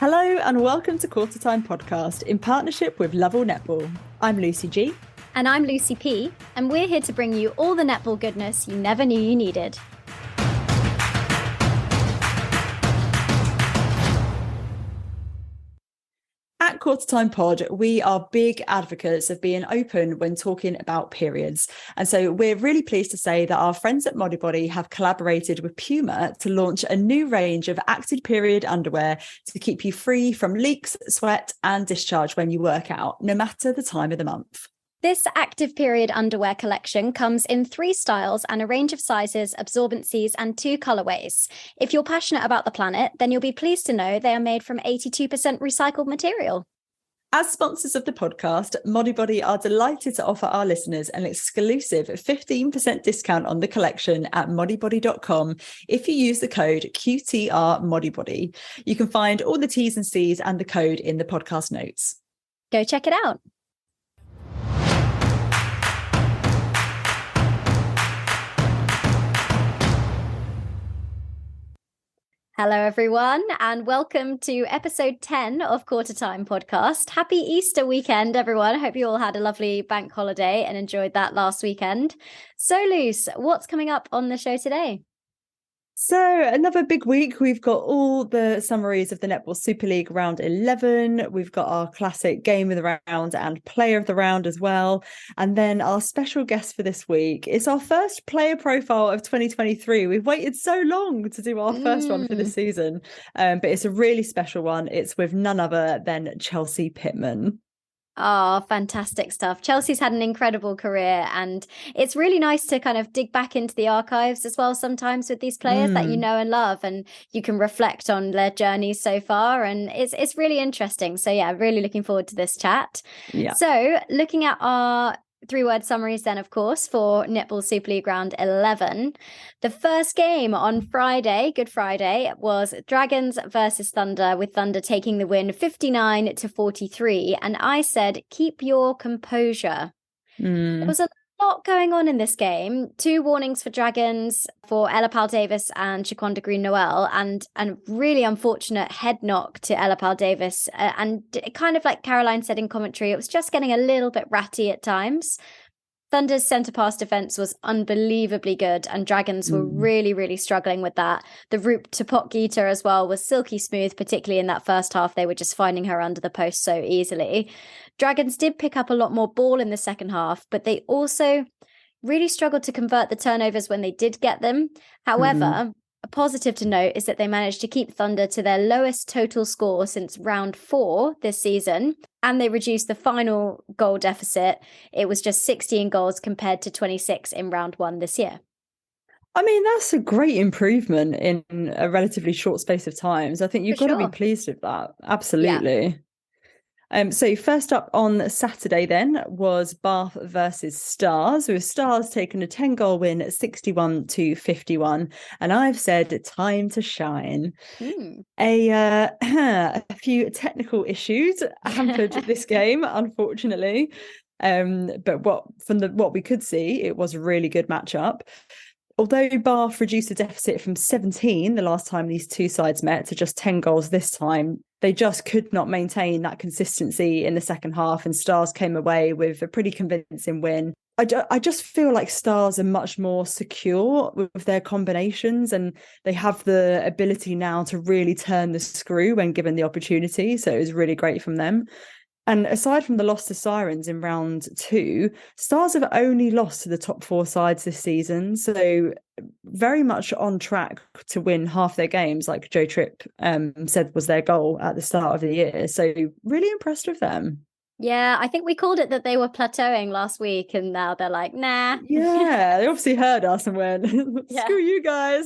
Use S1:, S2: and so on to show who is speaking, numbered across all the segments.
S1: Hello and welcome to Qtr Time podcast in partnership with Lovell Netball. I'm Lucy G.
S2: And I'm Lucy P. And we're here to bring you all the netball goodness you never knew you needed.
S1: At Qtr Time Pod, we are big advocates of being open when talking about periods. And so we're really pleased to say that our friends at Modibody have collaborated with Puma to launch a new range of active period underwear to keep you free from leaks, sweat and discharge when you work out, no matter the time of the month.
S2: This active period underwear collection comes in 3 styles and a range of sizes, absorbencies and 2 colourways. If you're passionate about the planet, then you'll be pleased to know they are made from 82% recycled material.
S1: As sponsors of the podcast, Modibody are delighted to offer our listeners an exclusive 15% discount on the collection at modibody.com if you use the code QTR Modibody. You can find all the T's and C's and the code in the podcast notes.
S2: Go check it out. Hello, everyone, and welcome to episode 10 of Qtr Time podcast. Happy Easter weekend, everyone. I hope you all had a lovely bank holiday and enjoyed that last weekend. So, Luce, what's coming up on the show today?
S1: So another big week. We've got all the summaries of the Netball Super League round 11. We've got our classic game of the round and player of the round as well. And then our special guest for this week is our first player profile of 2023. We've waited so long to do our first one for this season, but it's a really special one. It's with none other than Chelsea Pitman.
S2: Oh, fantastic stuff. Chelsea's had an incredible career, and it's really nice to kind of dig back into the archives as well sometimes with these players that you know and love, and you can reflect on their journeys so far, and it's really interesting. So yeah, really looking forward to this chat. Yeah. So looking at our 3-word summaries then, of course, for Netball Super League round 11. The first game on Friday, Good Friday, was Dragons versus Thunder, with Thunder taking the win 59-43. And I said, keep your composure. There was a lot going on in this game. 2 warnings for Dragons for Ella Powell-Davies and Shaquanda Green-Noel, and really unfortunate head knock to Ella Powell-Davies. And kind of like Caroline said in commentary, it was just getting a little bit ratty at times. Thunder's centre pass defence was unbelievably good, and Dragons were really, really struggling with that. The route to Qtr as well was silky smooth, particularly in that first half. They were just finding her under the post so easily. Dragons did pick up a lot more ball in the second half, but they also really struggled to convert the turnovers when they did get them. However, a positive to note is that they managed to keep Thunder to their lowest total score since round 4 this season, and they reduced the final goal deficit. It was just 16 goals compared to 26 in round 1 this year.
S1: I mean, that's a great improvement in a relatively short space of time. So I think you've got to be pleased with that. Absolutely. Yeah. So first up on Saturday then was Bath versus Stars, with Stars taking a 10-goal win at 61-51. And I've said time to shine. A few technical issues hampered this game, unfortunately. But what we could see, it was a really good matchup. Although Bath reduced the deficit from 17 the last time these two sides met to just 10 goals this time, they just could not maintain that consistency in the second half, and Stars came away with a pretty convincing win. I just feel like Stars are much more secure with their combinations, and they have the ability now to really turn the screw when given the opportunity. So it was really great from them. And aside from the loss to Sirens in round 2, Stars have only lost to the top 4 sides this season. So very much on track to win half their games, like Joe Tripp said was their goal at the start of the year. So really impressed with them.
S2: Yeah, I think we called it that they were plateauing last week, and now they're like, nah.
S1: Yeah, they obviously heard us and went, screw you guys.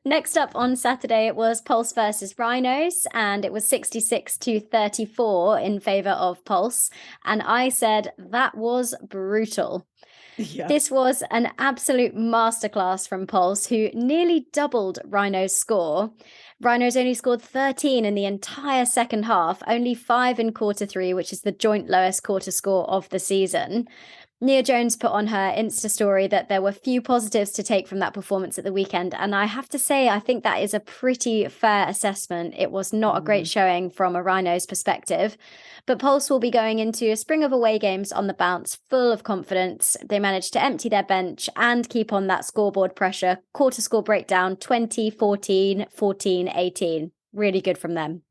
S2: Next up on Saturday, it was Pulse versus Rhinos, and it was 66-34 in favour of Pulse. And I said that was brutal. Yeah. This was an absolute masterclass from Pulse, who nearly doubled Rhino's score. Rhinos only scored 13 in the entire second half, only 5 in quarter 3, which is the joint lowest quarter score of the season. Nia Jones put on her Insta story that there were few positives to take from that performance at the weekend. And I have to say, I think that is a pretty fair assessment. It was not a great showing from a Rhinos perspective. But Pulse will be going into a spring of away games on the bounce, full of confidence. They managed to empty their bench and keep on that scoreboard pressure. Quarter score breakdown, 20, 14, 14, 18. Really good from them.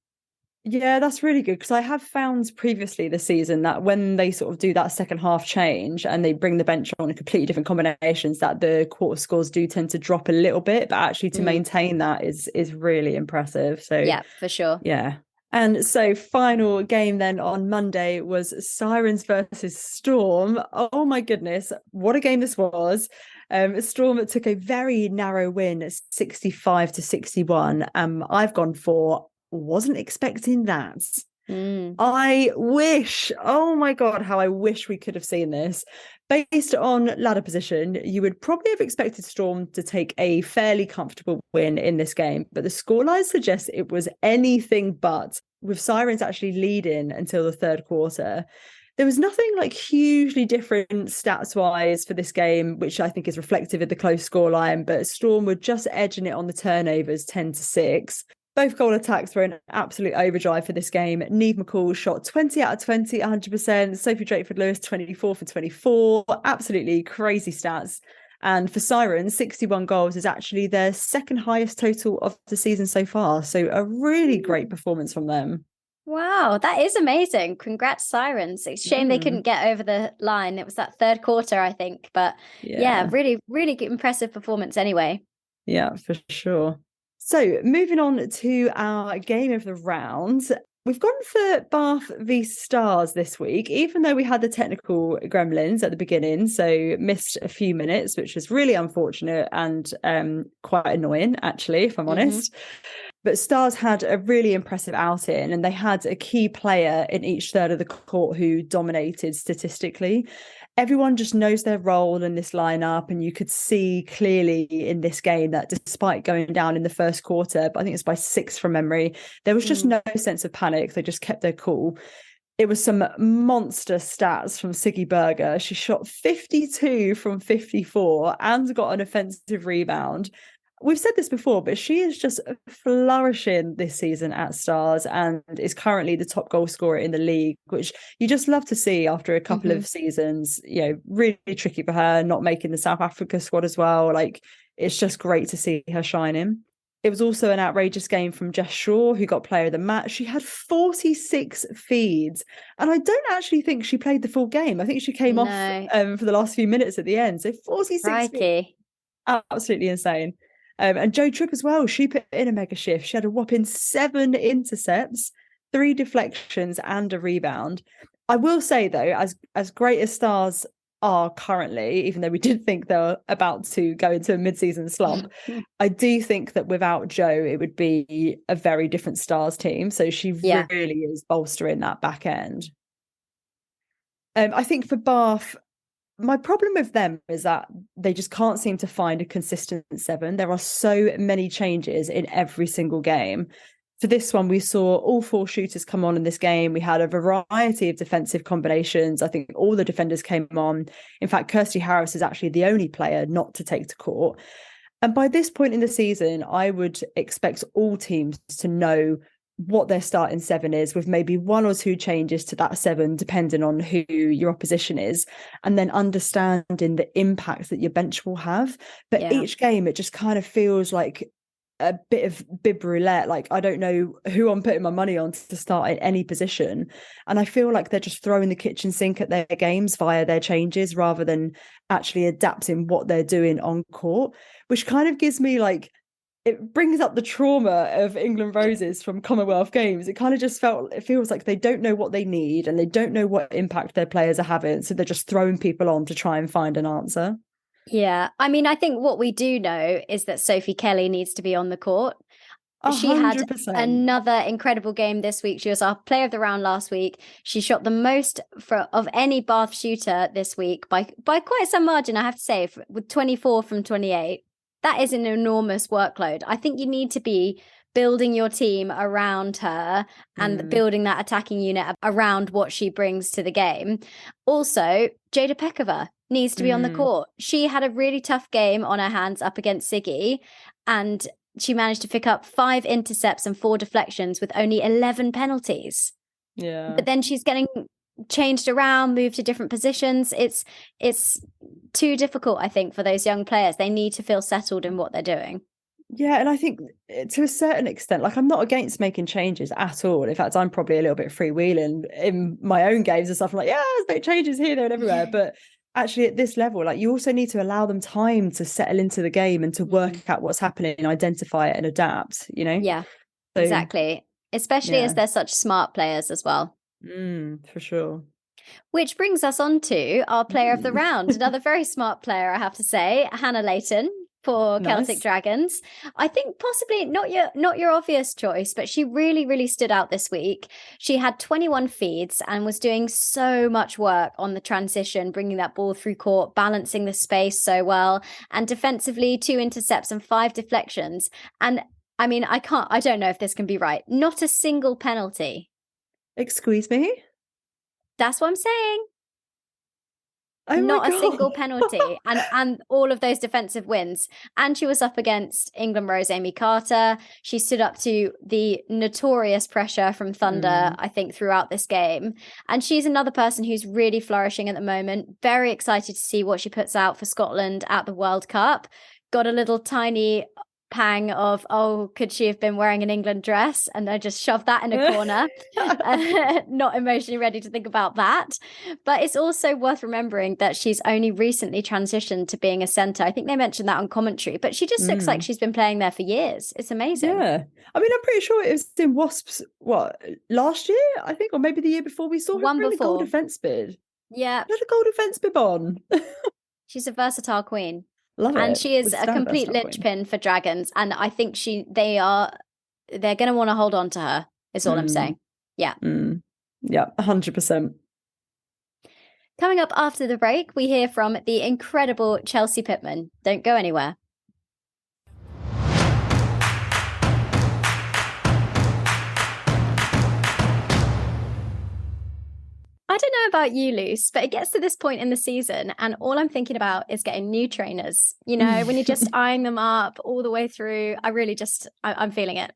S1: Yeah, that's really good, because I have found previously this season that when they sort of do that second half change and they bring the bench on in completely different combinations, that the quarter scores do tend to drop a little bit, but actually to maintain that is really impressive. So
S2: yeah, for sure.
S1: Yeah. And so final game then on Monday was Sirens versus Storm. Oh my goodness, what a game this was. Storm took a very narrow win at 65-61. I've gone for wasn't expecting that. I wish, oh my God, how I wish we could have seen this. Based on ladder position, you would probably have expected Storm to take a fairly comfortable win in this game, but the scoreline suggests it was anything but, with Sirens actually leading until the third quarter. There was nothing like hugely different stats-wise for this game, which I think is reflective of the close scoreline, but Storm were just edging it on the turnovers 10-6. Both goal attacks were in absolute overdrive for this game. Neve McCall shot 20 out of 20, 100%. Sophie Drakeford-Lewis, 24 for 24. Absolutely crazy stats. And for Sirens, 61 goals is actually their second highest total of the season so far. So a really great performance from them.
S2: Wow, that is amazing. Congrats, Sirens. It's a shame they couldn't get over the line. It was that third quarter, I think. But yeah really, really impressive performance anyway.
S1: Yeah, for sure. So moving on to our game of the round, we've gone for Bath v Stars this week, even though we had the technical gremlins at the beginning, so missed a few minutes, which was really unfortunate and quite annoying, actually, if I'm honest. But Stars had a really impressive outing, and they had a key player in each third of the court who dominated statistically. Everyone just knows their role in this lineup, and you could see clearly in this game that despite going down in the first quarter, but I think it's by 6 from memory, there was just no sense of panic. They just kept their cool. It was some monster stats from Siggy Berger. She shot 52 from 54 and got an offensive rebound. We've said this before, but she is just flourishing this season at Stars and is currently the top goal scorer in the league, which you just love to see after a couple of seasons. You know, really tricky for her, not making the South Africa squad as well. Like, it's just great to see her shining. It was also an outrageous game from Jess Shaw, who got player of the match. She had 46 feeds, and I don't actually think she played the full game. I think she came off for the last few minutes at the end. So 46 feeds. Absolutely insane. And Jo Tripp as well, she put in a mega shift. She had a whopping 7 intercepts, 3 deflections and a rebound. I will say, though, as great as Stars are currently, even though we did think they were about to go into a mid-season slump, I do think that without Jo, it would be a very different Stars team. So she really is bolstering that back end. I think for Bath, my problem with them is that they just can't seem to find a consistent 7. There are so many changes in every single game. For this one, we saw all 4 shooters come on in this game. We had a variety of defensive combinations. I think all the defenders came on. In fact, Kirsty Harris is actually the only player not to take to court. And by this point in the season, I would expect all teams to know what their starting 7 is, with maybe 1 or 2 changes to that 7 depending on who your opposition is, and then understanding the impact that your bench will have. But each game, it just kind of feels like a bit of bib roulette. Like, I don't know who I'm putting my money on to start in any position, and I feel like they're just throwing the kitchen sink at their games via their changes rather than actually adapting what they're doing on court, which kind of gives me like, it brings up the trauma of England Roses from Commonwealth Games. It kind of just feels like they don't know what they need and they don't know what impact their players are having. So they're just throwing people on to try and find an answer.
S2: Yeah. I mean, I think what we do know is that Sophie Kelly needs to be on the court. 100%. She had another incredible game this week. She was our player of the round last week. She shot the most of any Bath shooter this week by quite some margin, I have to say, with 24 from 28. That is an enormous workload. I think you need to be building your team around her and building that attacking unit around what she brings to the game. Also, Jada Pekova needs to be on the court. She had a really tough game on her hands up against Siggy, and she managed to pick up 5 intercepts and 4 deflections with only 11 penalties.
S1: Yeah.
S2: But then she's getting changed around, moved to different positions. It's too difficult, I think, for those young players. They need to feel settled in what they're doing.
S1: Yeah, and I think to a certain extent, like, I'm not against making changes at all. In fact, I'm probably a little bit freewheeling in my own games and stuff. I'm like, yeah, let's make changes here, there, and everywhere. But actually, at this level, like, you also need to allow them time to settle into the game and to work out what's happening, identify it, and adapt.
S2: Yeah, so, exactly. Especially as they're such smart players as well.
S1: For sure.
S2: Which brings us on to our player of the round. Another very smart player, I have to say, Hannah Layton for Celtic Dragons. I think possibly not your obvious choice, but she really, really stood out this week. She had 21 feeds and was doing so much work on the transition, bringing that ball through court, balancing the space so well, and defensively 2 intercepts and 5 deflections. And I mean, I don't know if this can be right. Not a single penalty.
S1: Excuse me?
S2: That's what I'm saying.
S1: Oh,
S2: not a single penalty, and all of those defensive wins. And she was up against England Rose Amy Carter. She stood up to the notorious pressure from Thunder, I think, throughout this game. And she's another person who's really flourishing at the moment. Very excited to see what she puts out for Scotland at the World Cup. Got a little tiny pang of, oh, could she have been wearing an England dress? And I just shoved that in a corner. Not emotionally ready to think about that. But it's also worth remembering that she's only recently transitioned to being a centre. I think they mentioned that on commentary, but she just looks like she's been playing there for years. It's amazing.
S1: Yeah. I mean, I'm pretty sure it was in Wasps, last year, I think, or maybe the year before, we saw her in a goal defence bid.
S2: Yeah.
S1: She had a goal defence bib on.
S2: She's a versatile queen.
S1: Love it.
S2: And she is a complete linchpin for Dragons. And I think they're going to want to hold on to her, is all I'm saying. Yeah.
S1: Yeah, 100%.
S2: Coming up after the break, we hear from the incredible Chelsea Pitman. Don't go anywhere. I don't know about you, Luce, but it gets to this point in the season and all I'm thinking about is getting new trainers. You know, when you're just eyeing them up all the way through, I'm feeling it.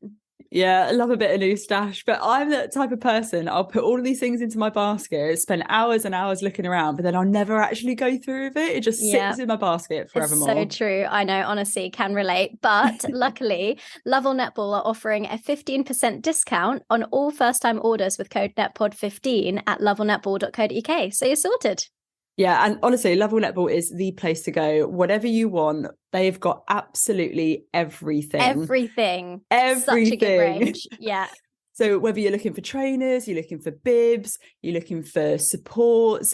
S1: Yeah, I love a bit of new stash, but I'm the type of person, I'll put all of these things into my basket, spend hours and hours looking around, but then I'll never actually go through with it. It just sits in my basket forevermore.
S2: It's so true. I know, honestly, can relate. But luckily, Lovell Netball are offering a 15% discount on all first-time orders with code NETPOD15 at lovellnetball.co.uk. So you're sorted.
S1: Yeah, and honestly, Lovell Netball is the place to go. Whatever you want, they've got absolutely everything.
S2: Everything. Such a good range. Yeah.
S1: So whether you're looking for trainers, you're looking for bibs, you're looking for supports,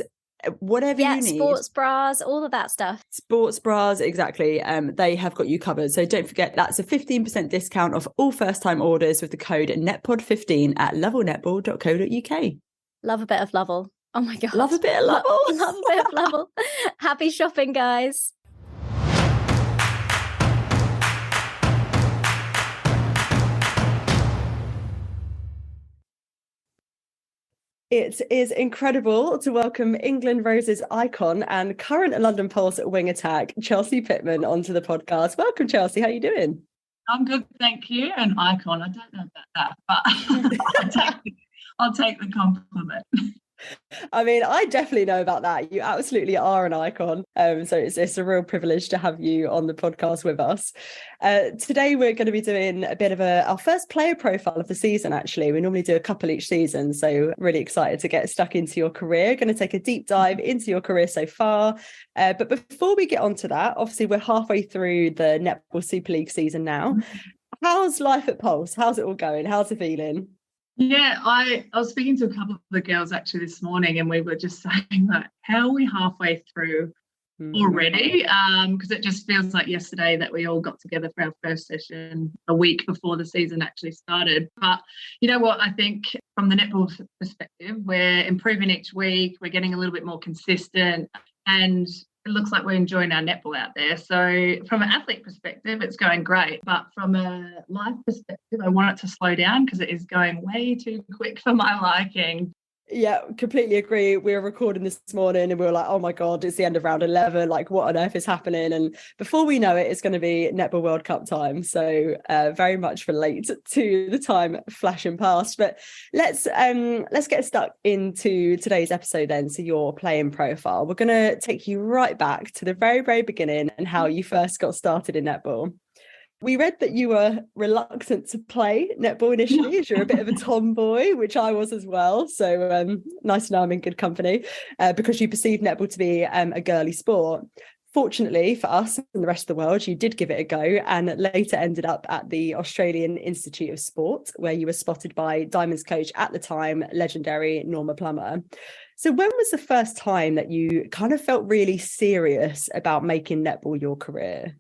S1: whatever you need.
S2: Sports bras, all of that stuff.
S1: Sports bras, exactly. They have got you covered. So don't forget, that's a 15% discount off all first-time orders with the code NETPOD15 at lovellnetball.co.uk.
S2: Love a bit of Lovell. Oh my God.
S1: Love a bit of Lovell.
S2: Love a bit of Lovell. Happy shopping, guys.
S1: It is incredible to welcome England Rose's icon and current London Pulse wing attack, Chelsea Pitman, onto the podcast. Welcome, Chelsea. How are you doing?
S3: I'm good, thank you. An icon, I don't know about that, but I'll take the compliment.
S1: I mean, I definitely know about that. You absolutely are an icon. So it's a real privilege to have you on the podcast with us. Today, we're going to be doing a bit of our first player profile of the season, actually. We normally do a couple each season. So really excited to get stuck into your career. Going to take a deep dive into your career so far. But before we get on to that, obviously, we're halfway through the Netball Super League season now. How's life at Pulse? How's it all going? How's it feeling?
S3: Yeah, I was speaking to a couple of the girls actually this morning, and we were just saying that how are we halfway through already? Because it just feels like yesterday that we all got together for our first session a week before the season actually started. But you know what? I think from the netball perspective, we're improving each week. We're getting a little bit more consistent, and it looks like we're enjoying our netball out there. So from an athlete perspective, it's going great. But from a life perspective, I want it to slow down because it is going way too quick for my liking.
S1: Yeah, completely agree. We were recording this morning and we were like, oh my God, it's the end of round 11. Like, what on earth is happening? And before we know it, it's going to be Netball World Cup time. So very much relate to the time flashing past. But let's get stuck into today's episode then. So your playing profile. We're going to take you right back to the very, very beginning and how you first got started in netball. We read that you were reluctant to play netball initially as you're a bit of a tomboy, which I was as well. So nice to know I'm in good company because you perceived netball to be a girly sport. Fortunately for us and the rest of the world, you did give it a go and later ended up at the Australian Institute of Sport, where you were spotted by Diamonds coach at the time, legendary Norma Plummer. So when was the first time that you kind of felt really serious about making netball your career?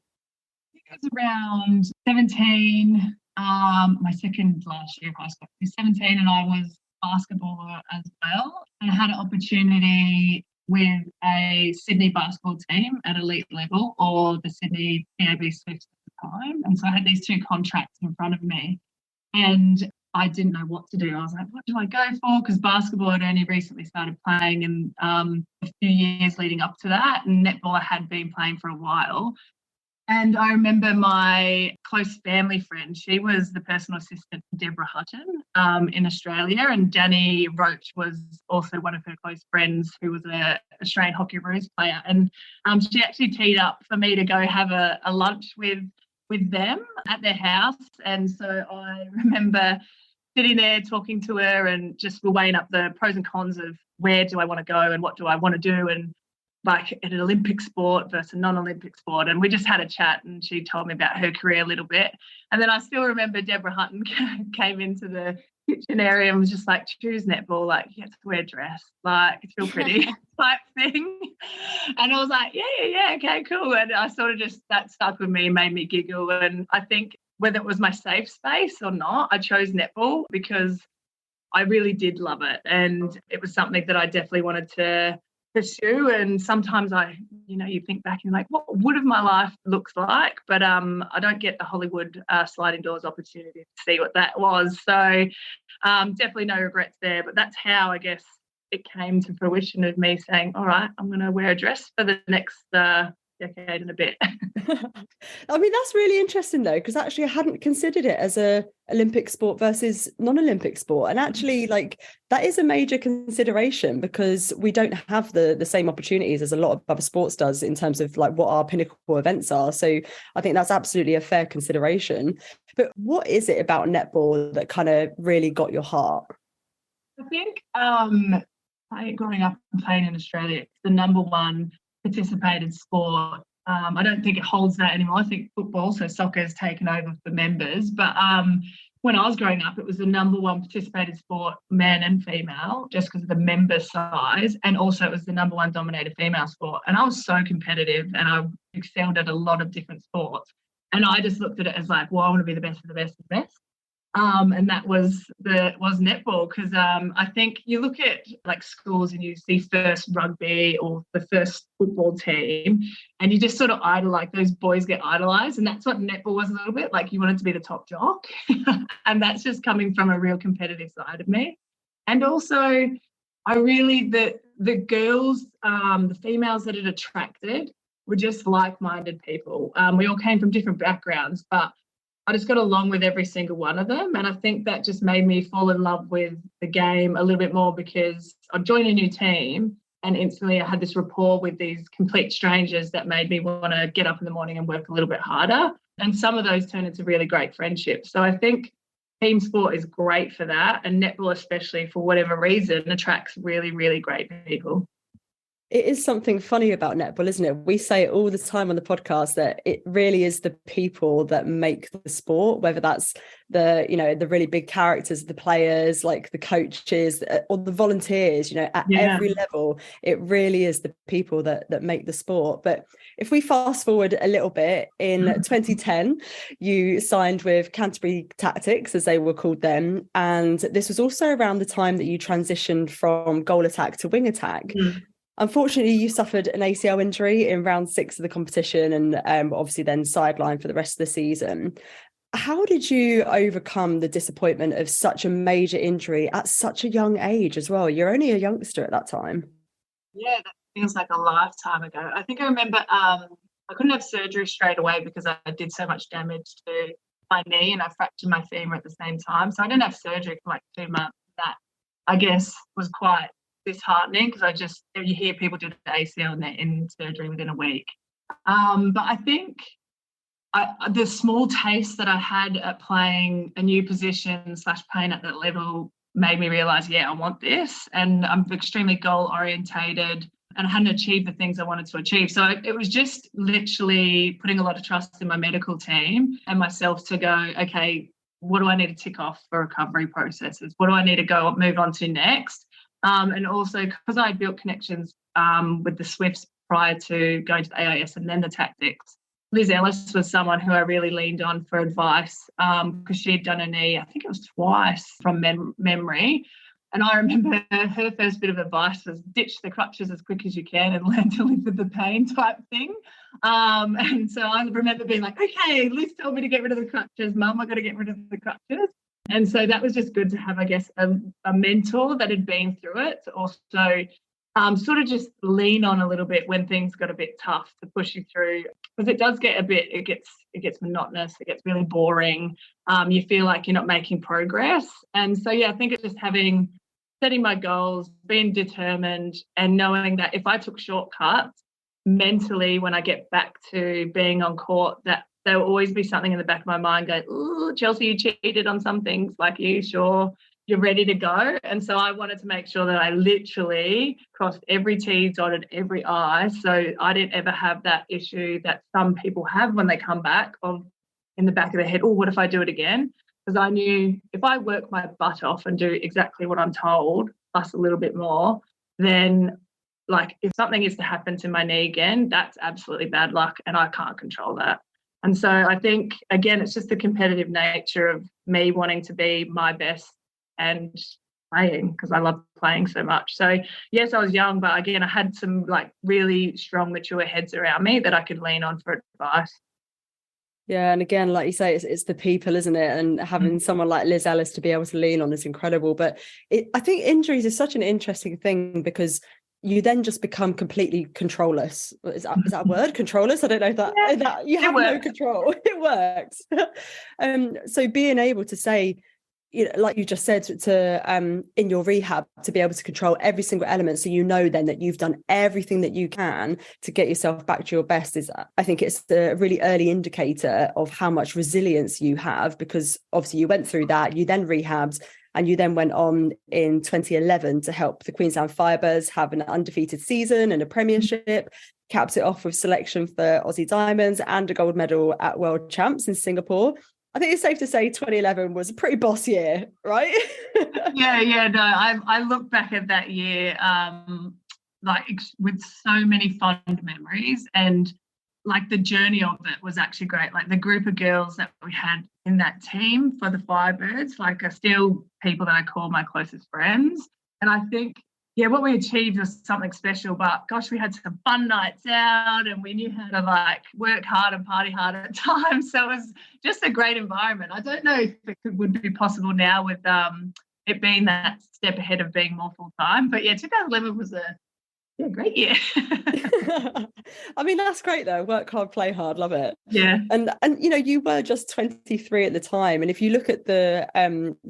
S3: It was around 17, my second last year of high school. I was 17 and I was basketballer as well. And I had an opportunity with a Sydney basketball team at elite level or the Sydney PAB Swifts at the time. And so I had these two contracts in front of me and I didn't know what to do. I was like, what do I go for? Because basketball had only recently started playing and a few years leading up to that. And netball I had been playing for a while. And I remember my close family friend, she was the personal assistant to Deborah Hutton in Australia. And Danny Roach was also one of her close friends who was an Australian Hockey Roos player. And she actually teed up for me to go have a lunch with them at their house. And so I remember sitting there talking to her and just weighing up the pros and cons of where do I want to go and what do I want to do and like an Olympic sport versus a non-Olympic sport. And we just had a chat and she told me about her career a little bit. And then I still remember Deborah Hutton came into the kitchen area and was just like, choose netball, like you have to wear a dress, like it's real pretty type thing. And I was like, yeah, okay, cool. And I sort of just, that stuck with me and made me giggle. And I think whether it was my safe space or not, I chose netball because I really did love it. And it was something that I definitely wanted to pursue. And sometimes you think back and like, what would have my life looks like? But I don't get the Hollywood sliding doors opportunity to see what that was. So definitely no regrets there. But that's how I guess it came to fruition of me saying, all right, I'm going to wear a dress for the next decade and a bit.
S1: I mean, that's really interesting though, because actually I hadn't considered it as a Olympic sport versus non-Olympic sport. And actually like that is a major consideration because we don't have the same opportunities as a lot of other sports does in terms of like what our pinnacle events are. So I think that's absolutely a fair consideration. But what is it about netball that kind of really got your heart?
S3: I think growing up and playing in Australia, it's the number one participated sport. I don't think it holds that anymore. I think football, so soccer, has taken over for members. But when I was growing up, it was the number one participated sport, man and female, just because of the member size. And also it was the number one dominated female sport. And I was so competitive and I excelled at a lot of different sports. And I just looked at it as like, well, I want to be the best of the best of the best. And that was netball because I think you look at like schools and you see first rugby or the first football team and you just sort of like those boys get idolized, and that's what netball was a little bit like. You wanted to be the top jock and that's just coming from a real competitive side of me. And also I really the girls, the females that it attracted were just like-minded people. We all came from different backgrounds, but I just got along with every single one of them. And I think that just made me fall in love with the game a little bit more because I joined a new team and instantly I had this rapport with these complete strangers that made me want to get up in the morning and work a little bit harder. And some of those turned into really great friendships. So I think team sport is great for that. And netball, especially for whatever reason, attracts really, really great people.
S1: It is something funny about netball, isn't it? We say it all the time on the podcast that it really is the people that make the sport, whether that's the really big characters, the players, like the coaches or the volunteers, at every level, it really is the people that make the sport. But if we fast forward a little bit, in 2010, you signed with Canterbury Tactics, as they were called then. And this was also around the time that you transitioned from goal attack to wing attack. Unfortunately, you suffered an ACL injury in round 6 of the competition and obviously then sidelined for the rest of the season. How did you overcome the disappointment of such a major injury at such a young age as well? You're only a youngster at that time.
S3: Yeah, that feels like a lifetime ago. I think I remember I couldn't have surgery straight away because I did so much damage to my knee and I fractured my femur at the same time. So I didn't have surgery for like 2 months. That, I guess, was quite disheartening because you hear people do the ACL and they're in surgery within a week. But I think the small taste that I had at playing a new position / playing at that level made me realise, I want this. And I'm extremely goal orientated and I hadn't achieved the things I wanted to achieve. So it was just literally putting a lot of trust in my medical team and myself to go, okay, what do I need to tick off for recovery processes? What do I need to move on to next? And also because I built connections with the Swifts prior to going to the AIS and then the tactics, Liz Ellis was someone who I really leaned on for advice because she had done a knee, I think it was twice from memory. And I remember her first bit of advice was ditch the crutches as quick as you can and learn to live with the pain type thing. And so I remember being like, okay, Liz told me to get rid of the crutches. Mum, I got to get rid of the crutches. And so that was just good to have, I guess, a mentor that had been through it to also sort of just lean on a little bit when things got a bit tough to push you through, because it does get it gets monotonous, it gets really boring. You feel like you're not making progress. And so, I think it's just setting my goals, being determined and knowing that if I took shortcuts mentally when I get back to being on court, that there will always be something in the back of my mind going, oh, Chelsea, you cheated on some things. Like, are you sure you're ready to go? And so I wanted to make sure that I literally crossed every T, dotted every I, so I didn't ever have that issue that some people have when they come back in the back of their head, oh, what if I do it again? Because I knew if I work my butt off and do exactly what I'm told, plus a little bit more, then like if something is to happen to my knee again, that's absolutely bad luck and I can't control that. And so I think, again, it's just the competitive nature of me wanting to be my best and playing because I love playing so much. So, yes, I was young, but again, I had some like really strong, mature heads around me that I could lean on for advice.
S1: Yeah, and again, like you say, it's the people, isn't it? And having someone like Liz Ellis to be able to lean on is incredible. But I think injuries is such an interesting thing because you then just become completely controlless. Is that a word? Controlless? I don't know if that you have no control. It works. So being able to say, like you just said, to in your rehab, to be able to control every single element, so then that you've done everything that you can to get yourself back to your best, I think it's a really early indicator of how much resilience you have, because obviously you went through that, you then rehabbed, and you then went on in 2011 to help the Queensland Firebirds have an undefeated season and a premiership, capped it off with selection for Aussie Diamonds and a gold medal at World Champs in Singapore. I think it's safe to say 2011 was a pretty boss year, right?
S3: No, I look back at that year like with so many fond memories, and like the journey of it was actually great. Like the group of girls that we had in that team for the Firebirds, like are still people that I call my closest friends. And I think, what we achieved was something special, but gosh, we had some fun nights out and we knew how to like work hard and party hard at times. So it was just a great environment. I don't know if it would be possible now with it being that step ahead of being more full-time. But 2011 was a great year.
S1: I mean, that's great though. Work hard, play hard, love it.
S3: Yeah.
S1: And you were just 23 at the time. And if you look at the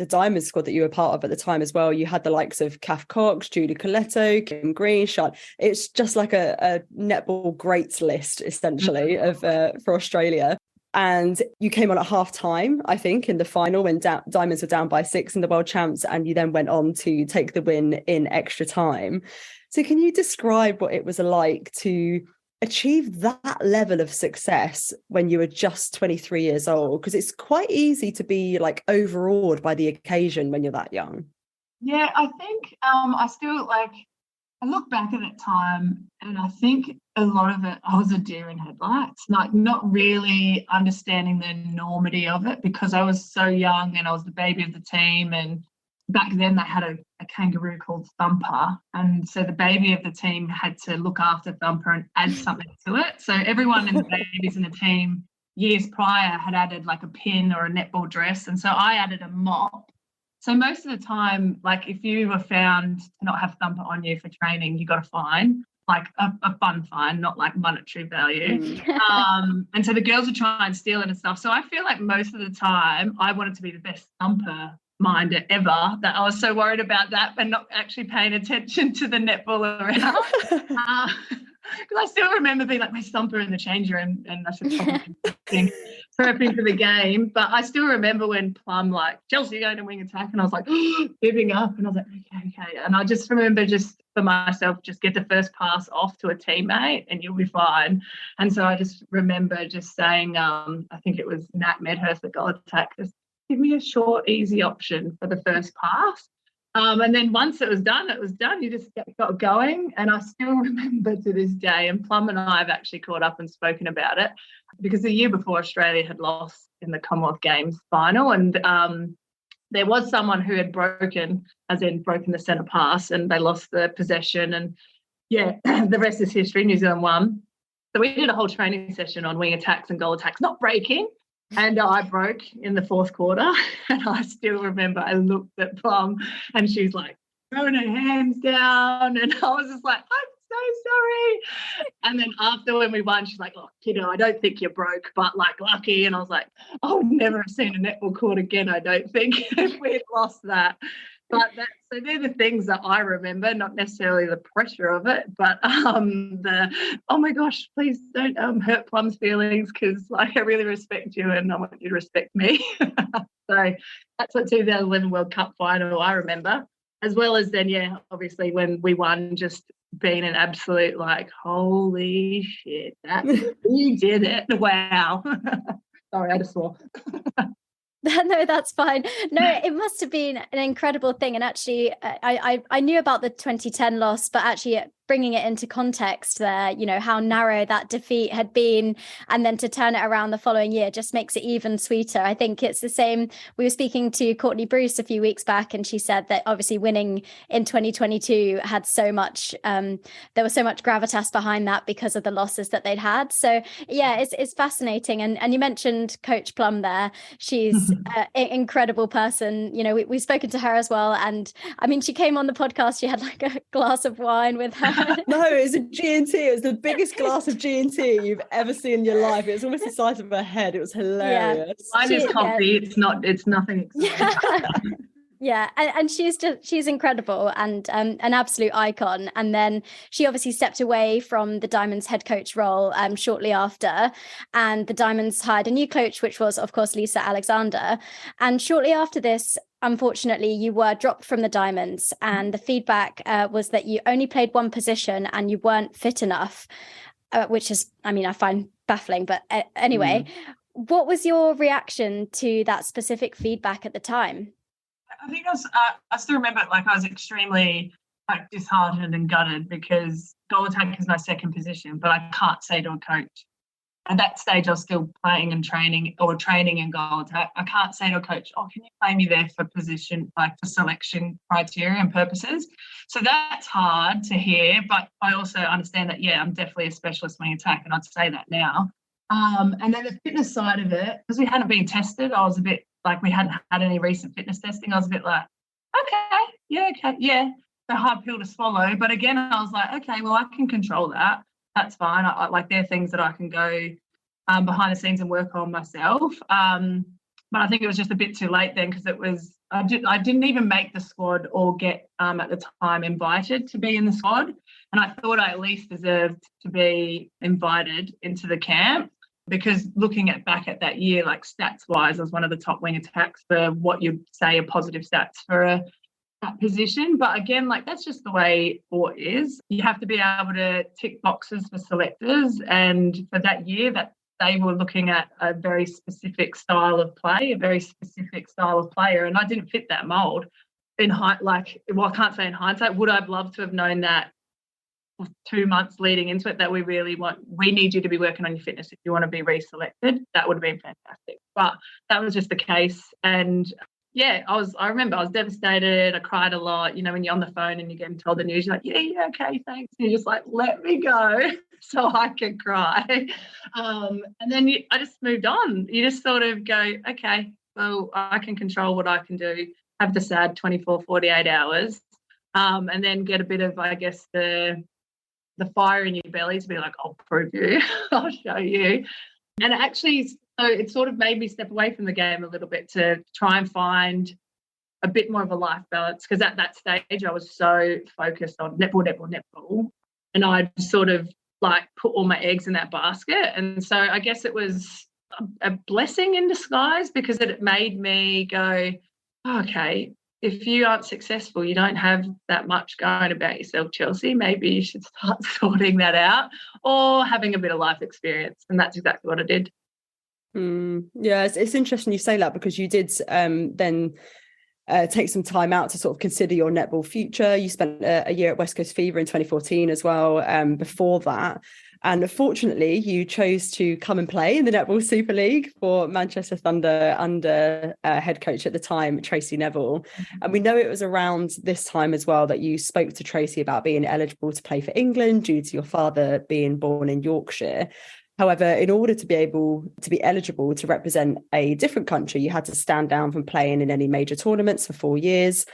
S1: Diamond squad that you were part of at the time as well, you had the likes of Kath Cox, Julie Coletto, Kim Green, Sean. It's just like a netball greats list essentially of for Australia. And you came on at half time, I think, in the final when Diamonds were down by 6 in the World Champs, and you then went on to take the win in extra time. So can you describe what it was like to achieve that level of success when you were just 23 years old? Because it's quite easy to be like overawed by the occasion when you're that young.
S3: Yeah, I think I still I look back at that time and I think a lot of it, I was a deer in headlights, like not really understanding the enormity of it because I was so young and I was the baby of the team. And back then they had a kangaroo called Thumper, and so the baby of the team had to look after Thumper and add something to it. So everyone in the babies in the team years prior had added like a pin or a netball dress, and so I added a mop. So most of the time, like if you were found to not have Thumper on you for training, you got a fine, like a fun fine, not like monetary value. And so the girls would try and steal it and stuff. So I feel like most of the time I wanted to be the best Thumper minder ever, that I was so worried about that but not actually paying attention to the netball around. Because I still remember being like, my Thumper in the change room, and I should probably be prepping for the game. But I still remember when Plum like, Chelsea going to wing attack, and I was like giving up, and I was like, okay. And I just remember just for myself, just get the first pass off to a teammate and you'll be fine. And so I just remember just saying, I think it was Nat Medhurst at goal attack, just give me a short, easy option for the first pass. And then once it was done. You just got going. And I still remember to this day, and Plum and I have actually caught up and spoken about it, because the year before Australia had lost in the Commonwealth Games final, and there was someone who had broken the centre pass, and they lost the possession. And, yeah, the rest is history. New Zealand won. So we did a whole training session on wing attacks and goal attacks, not breaking. And I broke in the fourth quarter, and I still remember I looked at Plum and she's like throwing her hands down, and I was just like, I'm so sorry. And then after when we won, she's like, oh, kiddo, I don't think you broke, but like lucky. And I was like, I would never have seen a netball court again, I don't think, if we had lost that. But so they're the things that I remember, not necessarily the pressure of it, but oh my gosh, please don't hurt Plum's feelings, because like I really respect you and I want you to respect me. So that's the 2011 World Cup final I remember, as well as then, yeah, obviously when we won, just being an absolute like, holy shit, you did it. Wow. Sorry, I just swore.
S2: No, that's fine. No, it must have been an incredible thing. And actually, I knew about the 2010 loss, but actually bringing it into context there, you know, how narrow that defeat had been, and then to turn it around the following year just makes it even sweeter. I think it's the same. We were speaking to Courtney Bruce a few weeks back, and she said that obviously winning in 2022 had so much, there was so much gravitas behind that because of the losses that they'd had. So yeah, it's fascinating. And you mentioned Coach Plum there. She's an incredible person. You know, we've spoken to her as well. And I mean, she came on the podcast, she had like a glass of wine with her.
S1: No, it was a G&T. It was the biggest glass of G&T you've ever seen in your life. It was almost the size of her head. It was hilarious.
S3: Mine is coffee. Yeah. It's nothing exciting.
S2: Yeah, and she's incredible and an absolute icon. And then she obviously stepped away from the Diamonds head coach role shortly after, and the Diamonds hired a new coach, which was of course Lisa Alexander. And shortly after this, unfortunately, you were dropped from the Diamonds, and the feedback was that you only played one position and you weren't fit enough, which is, I mean, I find baffling. But anyway, what was your reaction to that specific feedback at the time?
S3: I think I still remember it, like I was extremely like disheartened and gutted, because goal attack is my second position, but I can't say to a coach, at that stage I was still playing and training in goal attack, I can't say to a coach, oh, can you play me there for position, like for selection criteria and purposes? So that's hard to hear, but I also understand that, yeah, I'm definitely a specialist wing attack, and I'd say that now. And then the fitness side of it, because we hadn't been tested, I was a bit like, we hadn't had any recent fitness testing. I was a bit like, okay, yeah. The hard pill to swallow. But again, I was like, okay, well, I can control that. That's fine. I like, there are things that I can go behind the scenes and work on myself. But I think it was just a bit too late then, because I didn't even make the squad or get at the time invited to be in the squad. And I thought I at least deserved to be invited into the camp, because looking back at that year, like stats wise, I was one of the top wing attacks for what you'd say are positive stats for that position. But again, like, that's just the way sport is. You have to be able to tick boxes for selectors, and for that year, that they were looking at a very specific style of play, a very specific style of player, and I didn't fit that mold. I can't say in hindsight, would I have loved to have known that 2 months leading into it, that we need you to be working on your fitness if you want to be reselected? That would have been fantastic. But that was just the case. And I remember I was devastated. I cried a lot. You know, when you're on the phone and you're getting told the news, you're like, yeah, okay, thanks. And you're just like, let me go so I can cry. And then I just moved on. You just sort of go, okay, well, I can control what I can do, have the sad 24, 48 hours, and then get a bit of, I guess, the fire in your belly to be like, I'll prove you, I'll show you. And it sort of made me step away from the game a little bit to try and find a bit more of a life balance, because at that stage I was so focused on netball, and I sort of like put all my eggs in that basket. And so I guess it was a blessing in disguise, because it made me go, okay, if you aren't successful, you don't have that much going about yourself, Chelsea. Maybe you should start sorting that out or having a bit of life experience. And that's exactly what I did.
S1: Yeah, it's interesting you say that, because you did then take some time out to sort of consider your netball future. You spent a year at West Coast Fever in 2014 as well, before that. And fortunately, you chose to come and play in the Netball Super League for Manchester Thunder under head coach at the time, Tracy Neville. And we know it was around this time as well that you spoke to Tracy about being eligible to play for England due to your father being born in Yorkshire. However, in order to be able to be eligible to represent a different country, you had to stand down from playing in any major tournaments for 4 years,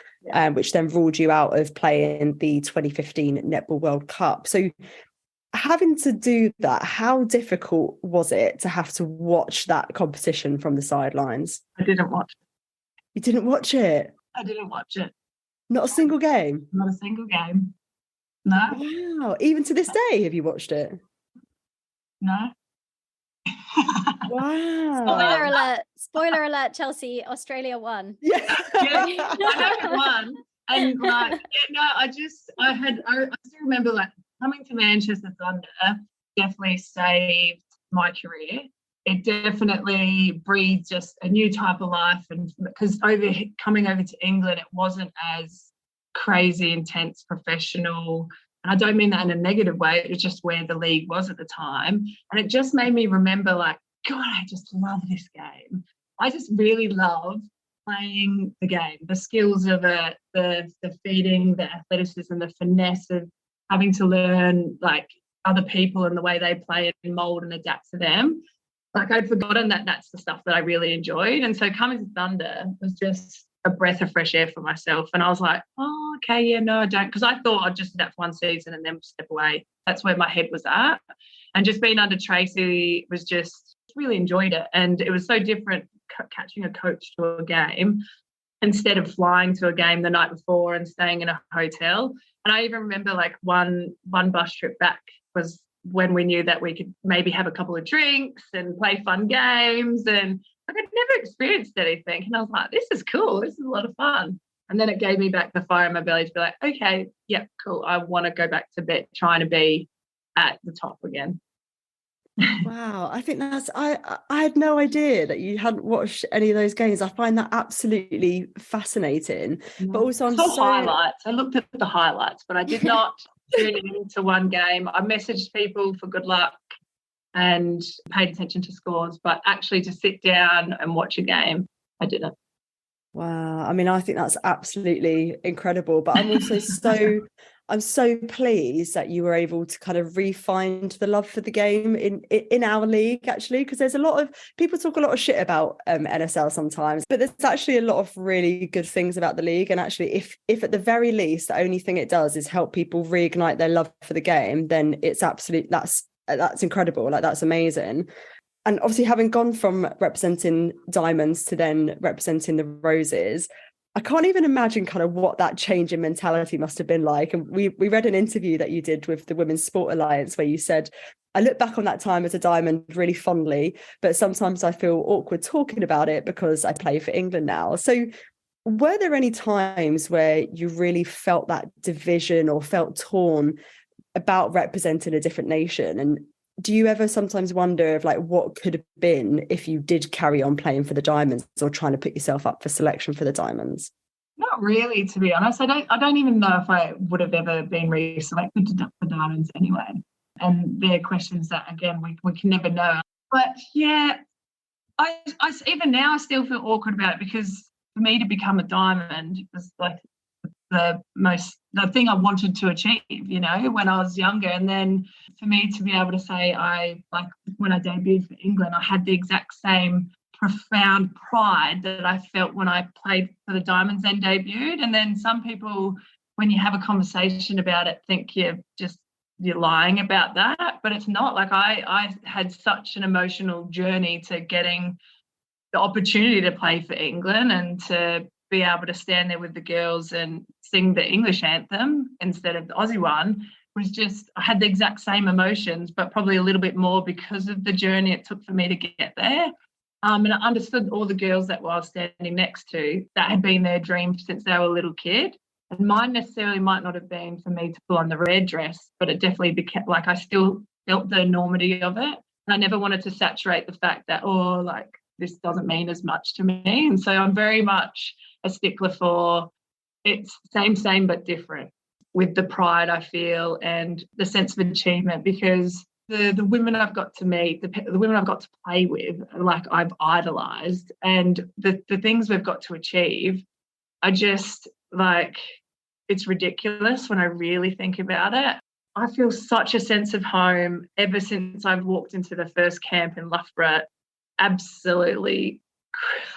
S1: which then ruled you out of playing the 2015 Netball World Cup. So having to do that, how difficult was it to have to watch that competition from the sidelines?
S3: I didn't watch it.
S1: You didn't watch it?
S3: I didn't watch it.
S1: Not a single game?
S3: Not a single game. No.
S1: Wow. Even to this day, have you watched it?
S3: No.
S1: Wow.
S2: Spoiler alert, Chelsea, Australia won.
S1: Yeah.
S3: I know it won. And like, I still remember like coming to Manchester Thunder definitely saved my career. It definitely breathed just a new type of life. And because coming over to England, it wasn't as crazy, intense, professional. And I don't mean that in a negative way. It was just where the league was at the time. And it just made me remember, like, God, I just love this game. I just really love playing the game, the skills of it, the feeding, the athleticism, the finesse of having to learn, like, other people and the way they play and mould and adapt to them. Like, I'd forgotten that that's the stuff that I really enjoyed. And so coming to Thunder was just a breath of fresh air for myself. And I was like, oh, okay, yeah, no, I don't. Because I thought I'd just do that for one season and then step away. That's where my head was at. And just being under Tracy was just really enjoyed it. And it was so different catching a coach to a game instead of flying to a game the night before and staying in a hotel. And I even remember like one bus trip back was when we knew that we could maybe have a couple of drinks and play fun games. And like, I'd never experienced anything. And I was like, this is cool. This is a lot of fun. And then it gave me back the fire in my belly to be like, okay, yeah, cool. I want to go back to bed, trying to be at the top again.
S1: Wow, I think I had no idea that you hadn't watched any of those games. I find that absolutely fascinating. But also
S3: highlights. I looked at the highlights, but I did not tune into one game. I messaged people for good luck and paid attention to scores, but actually to sit down and watch a game, I didn't.
S1: Wow. I mean, I think that's absolutely incredible. But I'm also I'm so pleased that you were able to kind of re-find the love for the game in our league, actually, because there's a lot of people talk a lot of shit about NSL sometimes, but there's actually a lot of really good things about the league. And actually, if at the very least the only thing it does is help people reignite their love for the game, then it's that's incredible. Like, that's amazing. And obviously, having gone from representing Diamonds to then representing the Roses, I can't even imagine kind of what that change in mentality must have been like. And we read an interview that you did with the Women's Sport Alliance where you said, I look back on that time as a Diamond really fondly, but sometimes I feel awkward talking about it because I play for England now. So were there any times where you really felt that division or felt torn about representing a different nation? And do you ever sometimes wonder of like what could have been if you did carry on playing for the Diamonds or trying to put yourself up for selection for the Diamonds?
S3: Not really, to be honest. I don't even know if I would have ever been reselected for Diamonds anyway. And they're questions that, again, we can never know. But yeah, I even now I still feel awkward about it because for me to become a diamond was like the thing I wanted to achieve, you know, when I was younger. And then for me to be able to say when I debuted for England, I had the exact same profound pride that I felt when I played for the Diamonds and debuted. And then some people, when you have a conversation about it, think you're lying about that, but it's not. Like I had such an emotional journey to getting the opportunity to play for England and to be able to stand there with the girls and sing the English anthem instead of the Aussie one. Was just, I had the exact same emotions, but probably a little bit more because of the journey it took for me to get there. And I understood all the girls that I was standing next to, that had been their dream since they were a little kid. And mine necessarily might not have been for me to pull on the red dress, but it definitely became, like, I still felt the enormity of it. And I never wanted to saturate the fact that, this doesn't mean as much to me. And so I'm very much a stickler for it's same, but different, with the pride I feel and the sense of achievement, because the women I've got to meet, the women I've got to play with, like, I've idolised, and the things we've got to achieve, I just, like, it's ridiculous when I really think about it. I feel such a sense of home ever since I've walked into the first camp in Loughborough, absolutely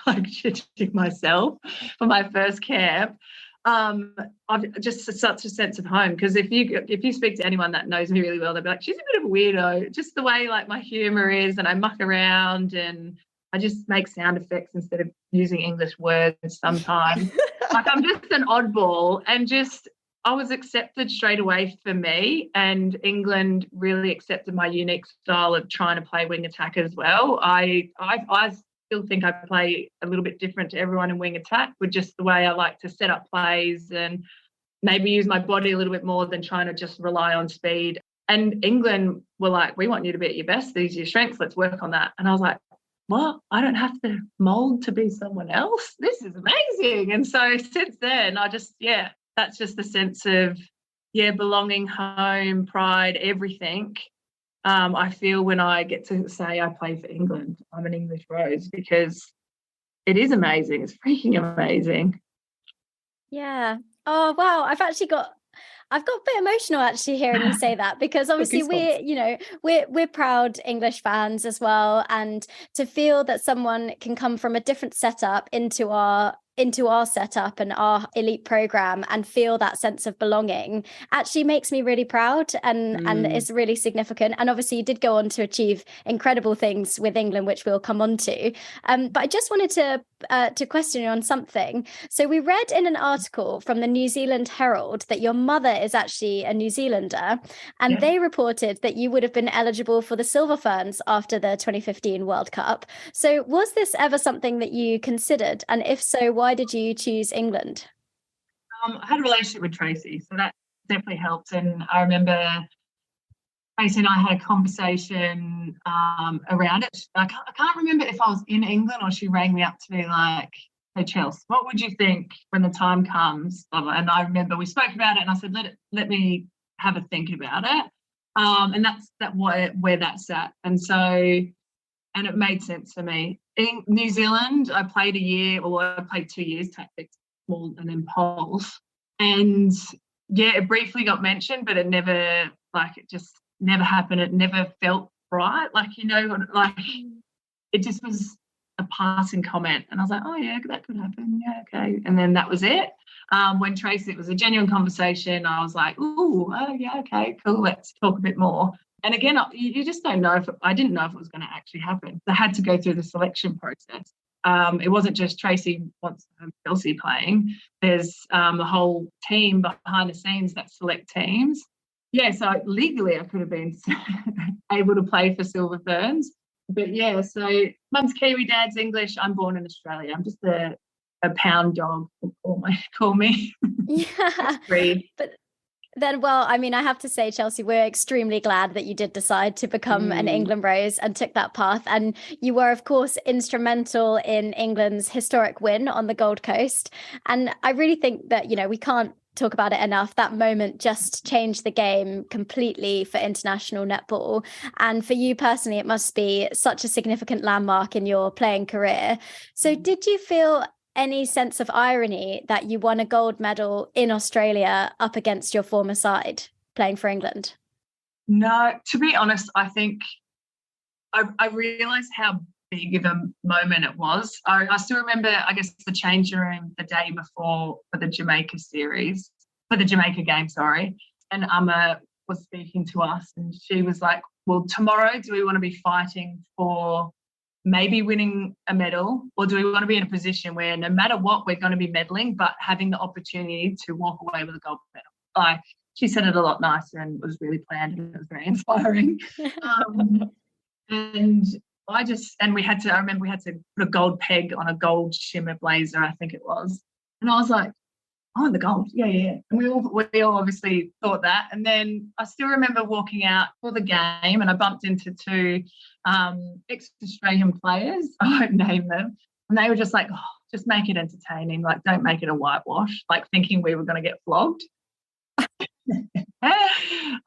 S3: like shitting myself for my first camp. I've just such a sense of home, because if you speak to anyone that knows me really well, they'll be like, she's a bit of a weirdo, just the way, like, my humour is, and I muck around and I just make sound effects instead of using English words sometimes. Like, I'm just an oddball, and just I was accepted straight away for me, and England really accepted my unique style of trying to play wing attack as well. I still think I play a little bit different to everyone in wing attack, with just the way I like to set up plays and maybe use my body a little bit more than trying to just rely on speed. And England were like, we want you to be at your best. These are your strengths. Let's work on that. And I was like, what? I don't have to mould to be someone else? This is amazing. And so since then, that's just the sense of, belonging, home, pride, everything. I feel when I get to say I play for England, I'm an English Rose, because it is amazing. It's freaking amazing.
S2: Yeah. Oh, wow. I've got a bit emotional actually hearing you say that, because obviously we're proud English fans as well, and to feel that someone can come from a different setup into our setup and our elite program and feel that sense of belonging actually makes me really proud, and it's really significant. And obviously you did go on to achieve incredible things with England, which we'll come on to. But I just wanted to question you on something. So we read in an article from the New Zealand Herald that your mother is actually a New Zealander, and they reported that you would have been eligible for the Silver Ferns after the 2015 World Cup. So was this ever something that you considered? And if so, why did you choose England?
S3: I had a relationship with Tracy, so that definitely helped. And I remember Tracy and I had a conversation around it. I can't remember if I was in England or she rang me up to be like, hey, Chelsea, what would you think when the time comes? And I remember we spoke about it, and I said, let me have a think about it. And that's where that's at. And so, and it made sense for me. In New Zealand, I played I played 2 years, tactics, small, and then poles. And it briefly got mentioned, but it never, it just never happened. It never felt right. It just was a passing comment. And I was like, oh yeah, that could happen. Yeah, okay. And then that was it. When Tracy, it was a genuine conversation. I was like, oh yeah, okay, cool. Let's talk a bit more. And again, you just don't know I didn't know if it was going to actually happen. I had to go through the selection process. It wasn't just Tracy wants Chelsea playing. There's a whole team behind the scenes that select teams. Yeah, so legally I could have been able to play for Silver Ferns. But yeah, so mum's Kiwi, dad's English. I'm born in Australia. I'm just a pound dog, call me.
S2: Yeah. But then, well, I mean, I have to say, Chelsea, we're extremely glad that you did decide to become an England Rose and took that path. And you were, of course, instrumental in England's historic win on the Gold Coast. And I really think that, we can't talk about it enough. That moment just changed the game completely for international netball. And for you personally, it must be such a significant landmark in your playing career. So did you feel any sense of irony that you won a gold medal in Australia up against your former side playing for England?
S3: No, to be honest, I think I realised how big of a moment it was. I still remember, I guess, the change room the day before for the Jamaica series, for the Jamaica game, sorry. And Amma was speaking to us and she was like, well, tomorrow, do we want to be fighting for maybe winning a medal, or do we want to be in a position where no matter what, we're going to be medaling, but having the opportunity to walk away with a gold medal? Like, she said it a lot nicer and was really planned and it was very inspiring. And we had to, I remember we had to put a gold peg on a gold shimmer blazer, I think it was. And I was like, oh, the gold, yeah. And we all obviously thought that. And then I still remember walking out for the game and I bumped into two ex-Australian players, I won't name them, and they were just like, oh, just make it entertaining, like don't make it a whitewash, like thinking we were going to get flogged.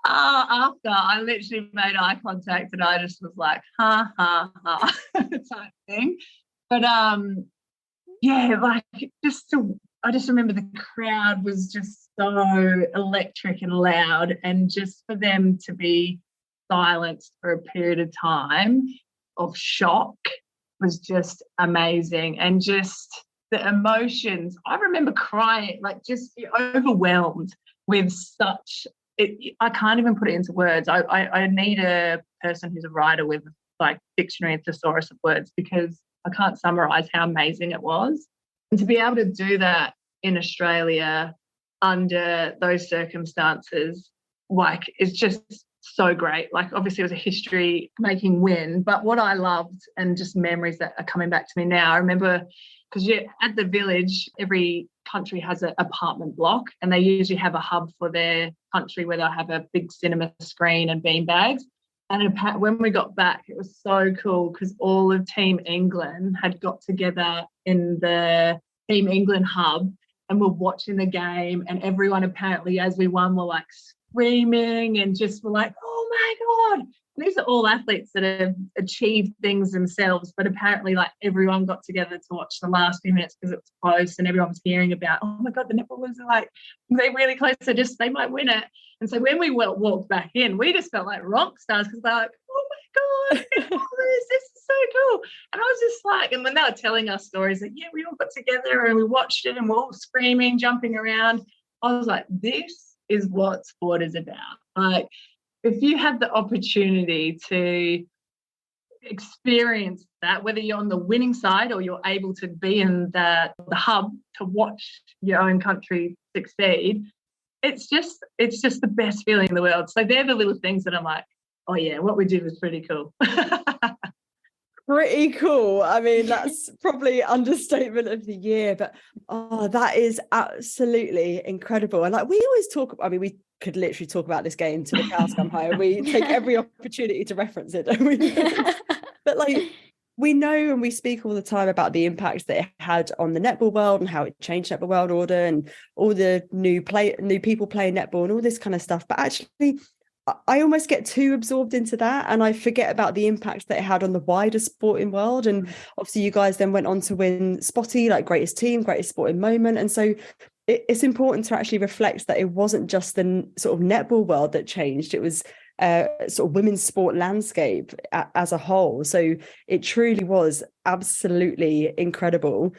S3: After I literally made eye contact and I just was like, ha, ha, ha, type thing. But yeah, like I just remember the crowd was just so electric and loud, and just for them to be silenced for a period of time of shock was just amazing. And just the emotions, I remember crying, like just overwhelmed with such, I can't even put it into words. I need a person who's a writer with like dictionary and thesaurus of words, because I can't summarize how amazing it was. And to be able to do that in Australia under those circumstances, like, it's just so great. Like, obviously it was a history-making win, but what I loved, and just memories that are coming back to me now, I remember, because at the village, every country has an apartment block, and they usually have a hub for their country where they'll have a big cinema screen and beanbags. And when we got back, it was so cool because all of Team England had got together in the Team England hub and were watching the game, and everyone apparently, as we won, were like screaming and just were like, oh my God. And these are all athletes that have achieved things themselves, but apparently like everyone got together to watch the last few minutes because it was close and everyone was hearing about, oh my God, the netballers are like, they're really close, so they might win it. And so when we walked back in, we just felt like rock stars because they're like, oh my God, this is so cool. And I was just like, and when they were telling us stories, like, yeah, we all got together and we watched it and we're all screaming, jumping around. I was like, this is what sport is about. Like, if you have the opportunity to experience that, whether you're on the winning side or you're able to be in the hub to watch your own country succeed, it's just the best feeling in the world. So they're the little things that I'm like, oh yeah, what we did was pretty cool.
S1: Pretty cool. I mean, that's probably understatement of the year, but that is absolutely incredible. And like, we always talk, I mean, we could literally talk about this game till the cows come home. We take every opportunity to reference it, don't we? But like, we know and we speak all the time about the impact that it had on the netball world and how it changed netball world order and all the new people playing netball and all this kind of stuff. But actually, I almost get too absorbed into that and I forget about the impact that it had on the wider sporting world. And obviously you guys then went on to win Spotty, like greatest team, greatest sporting moment. And so it's important to actually reflect that it wasn't just the sort of netball world that changed. It was sort of women's sport landscape as a whole. So it truly was absolutely incredible.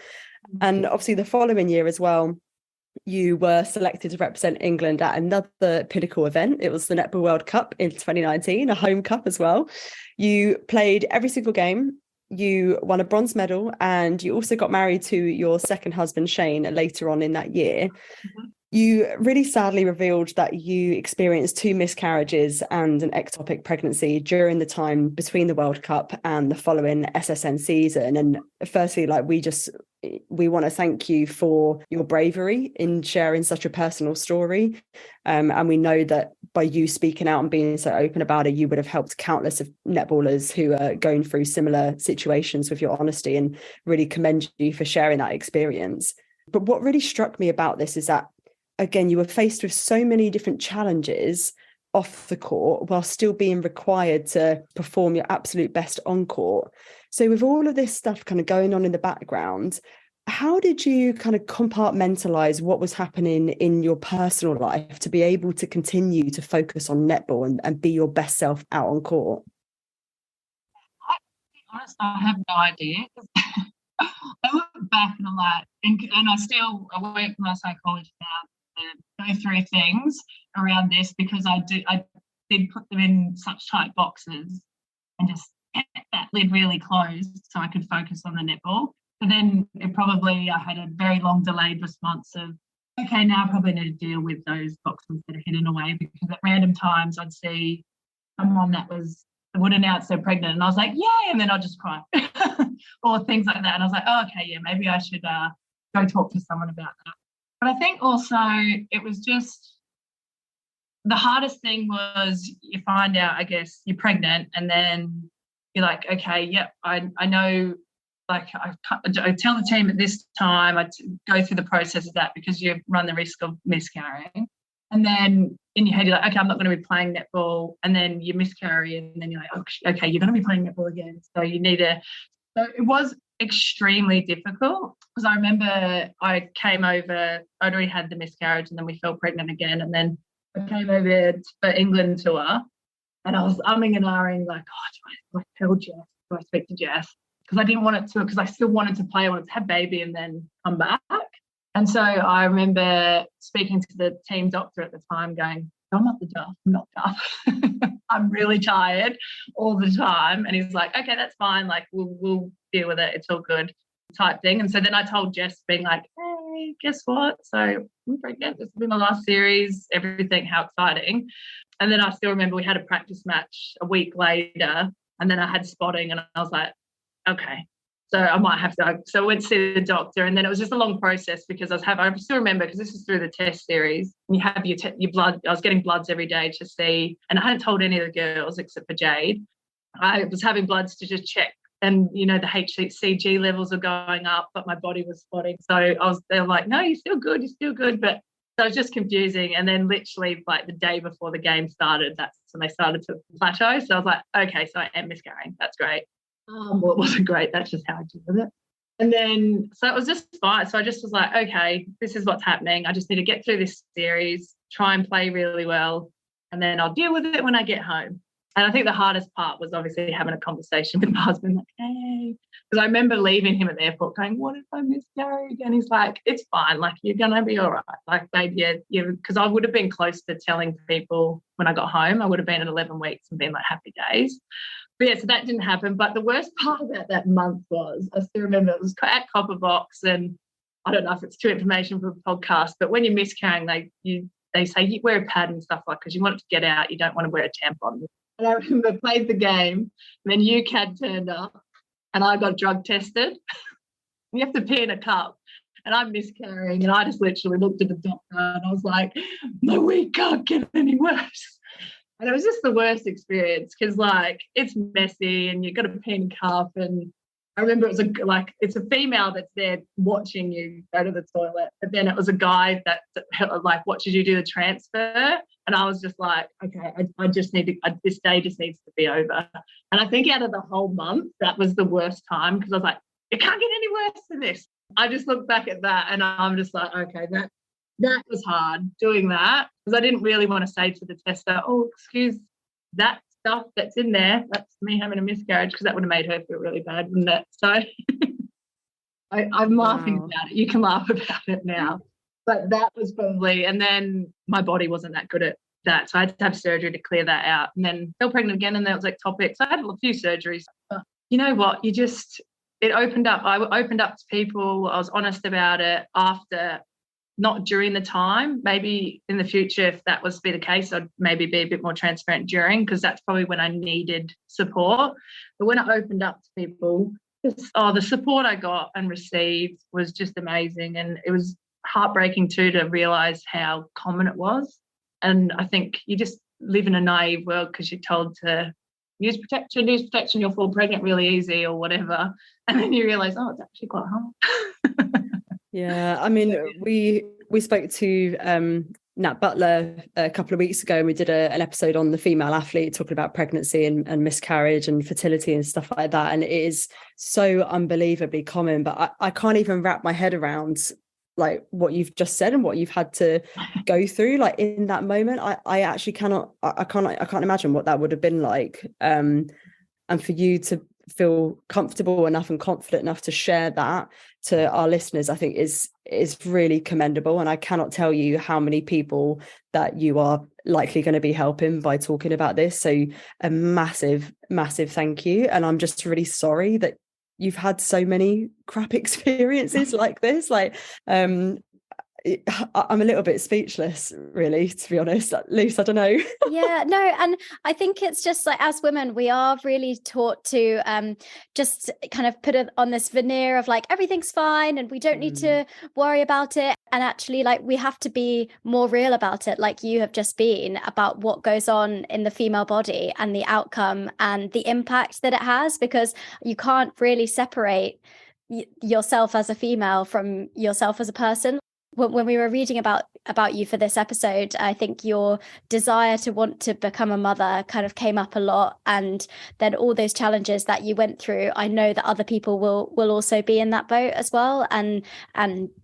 S1: And obviously the following year as well, you were selected to represent England at another pinnacle event. It was the Netball World Cup in 2019, a home cup as well. You played every single game. You won a bronze medal and you also got married to your second husband, Shane, later on in that year. Mm-hmm. You really sadly revealed that you experienced 2 miscarriages and an ectopic pregnancy during the time between the World Cup and the following SSN season. And firstly, like we want to thank you for your bravery in sharing such a personal story. And we know that by you speaking out and being so open about it, you would have helped countless of netballers who are going through similar situations with your honesty, and really commend you for sharing that experience. But what really struck me about this is that, again, you were faced with so many different challenges off the court while still being required to perform your absolute best on court. So with all of this stuff kind of going on in the background, how did you kind of compartmentalize what was happening in your personal life to be able to continue to focus on netball and be your best self out on court?
S3: To be honest, I have no idea. I look back and I'm like, and I work with my psychologist now to go through things around this, because I did put them in such tight boxes and just kept that lid really closed so I could focus on the netball. But then I had a very long delayed response of, okay, now I probably need to deal with those boxes that are hidden away, because at random times I'd see someone that would announce they're pregnant and I was like, yay, and then I'll just cry or things like that. And I was like, oh, okay, yeah, maybe I should go talk to someone about that. But I think also it was just, the hardest thing was you find out, I guess, you're pregnant, and then you're like, okay, yep, I know, like I tell the team at this time, I go through the process of that, because you run the risk of miscarrying. And then in your head, you're like, okay, I'm not going to be playing netball. And then you miscarry, and then you're like, oh, okay, you're going to be playing netball again. So you need to. So it was extremely difficult, because I remember I came over, I'd already had the miscarriage, and then we fell pregnant again. And then I came over for England tour, and I was umming and ahhing, like, oh, do I tell Jess? Do I speak to Jess? Because I didn't want it to, because I still wanted to play. I wanted to have baby and then come back. And so I remember speaking to the team doctor at the time going, I'm not tough. I'm really tired all the time. And he's like, okay, that's fine. Like, we'll deal with it. It's all good type thing. And so then I told Jess, being like, hey, guess what? So I'm pregnant. This has been my last series, everything, how exciting. And then I still remember we had a practice match a week later, and then I had spotting, and I was like, okay, so I might have to. So I went to see the doctor, and then it was just a long process, because I still remember, because this is through the test series, and you have your blood. I was getting bloods every day to see, and I hadn't told any of the girls except for Jade. I was having bloods to just check, and the HCG levels are going up, but my body was spotting. So they were like, no, you're still good, but so it was just confusing. And then literally like the day before the game started, that's when they started to plateau. So I was like, okay, so I am miscarrying. That's great. Well, it wasn't great. That's just how I deal with it. And then, so it was just fine. So I just was like, okay, this is what's happening. I just need to get through this series, try and play really well, and then I'll deal with it when I get home. And I think the hardest part was obviously having a conversation with my husband, like, hey, because I remember leaving him at the airport going, what if I miscarry again? He's like, it's fine. Like, you're going to be all right. Like, babe, yeah, because I would have been close to telling people when I got home. I would have been at 11 weeks and been like, happy days. But yeah, so that didn't happen. But the worst part about that month was, I still remember, it was at Copper Box, and I don't know if it's too information for a podcast, but when you're miscarrying, they say you wear a pad and stuff, like, because you want it to get out. You don't want to wear a tampon. And I remember played the game, and then UCAD turned up, and I got drug tested. You have to pee in a cup, and I'm miscarrying, and I just literally looked at the doctor, and I was like, my week can't get any worse. And it was just the worst experience, because like it's messy and you've got to pee in a cup. And I remember it's a female that's there watching you go to the toilet, but then it was a guy that like watches you do the transfer. And I was just like, okay, I just need to, this day just needs to be over. And I think out of the whole month, that was the worst time, because I was like, it can't get any worse than this. I just look back at that and I'm just like, okay, that was hard doing that, because I didn't really want to say to the tester, oh, excuse that stuff that's in there, that's me having a miscarriage, because that would have made her feel really bad, wouldn't it? So I'm laughing about it. You can laugh about it now. But that was probably, and then my body wasn't that good at that. So I had to have surgery to clear that out. And then fell pregnant again, and that was ectopic. So I had a few surgeries. But you know what? It opened up. I opened up to people. I was honest about it after, not during the time. Maybe in the future, if that was to be the case, I'd maybe be a bit more transparent during, because that's probably when I needed support. But when I opened up to people, the support I got and received was just amazing. And it was heartbreaking too to realise how common it was. And I think you just live in a naive world, because you're told to use protection, you'll fall pregnant really easy or whatever. And then you realise, oh, it's actually quite hard.
S1: Yeah, I mean, we spoke to Nat Butler a couple of weeks ago, and we did an episode on the female athlete talking about pregnancy and miscarriage and fertility and stuff like that. And it is so unbelievably common, but I can't even wrap my head around like what you've just said and what you've had to go through like in that moment. I actually I can't imagine what that would have been like. And for you to feel comfortable enough and confident enough to share that to our listeners, I think is really commendable. And I cannot tell you how many people that you are likely going to be helping by talking about this. So a massive thank you. And I'm just really sorry that you've had so many crap experiences like this. Like I'm a little bit speechless, really, to be honest. Luce, I don't know.
S2: Yeah, no, and I think it's just like, as women, we are really taught to just kind of put it on this veneer of like, everything's fine and we don't need to worry about it. And actually, like, we have to be more real about it, like you have just been, about what goes on in the female body and the outcome and the impact that it has, because you can't really separate yourself as a female from yourself as a person. When we were reading about you for this episode, I think your desire to want to become a mother kind of came up a lot, and then all those challenges that you went through, I know that other people will also be in that boat as well, and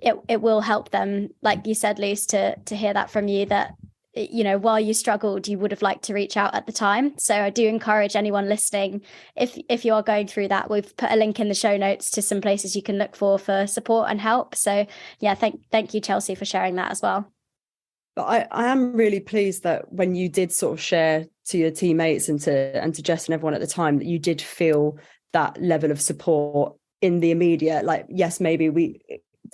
S2: it will help them, like you said, Luce, to hear that from you, that, you know, while you struggled, you would have liked to reach out at the time. So I do encourage anyone listening, if you are going through that, we've put a link in the show notes to some places you can look for support and help. So yeah, thank you, Chelsea, for sharing that as well.
S1: But I am really pleased that when you did sort of share to your teammates and to Jess and everyone at the time, that you did feel that level of support in the immediate, like, yes, maybe we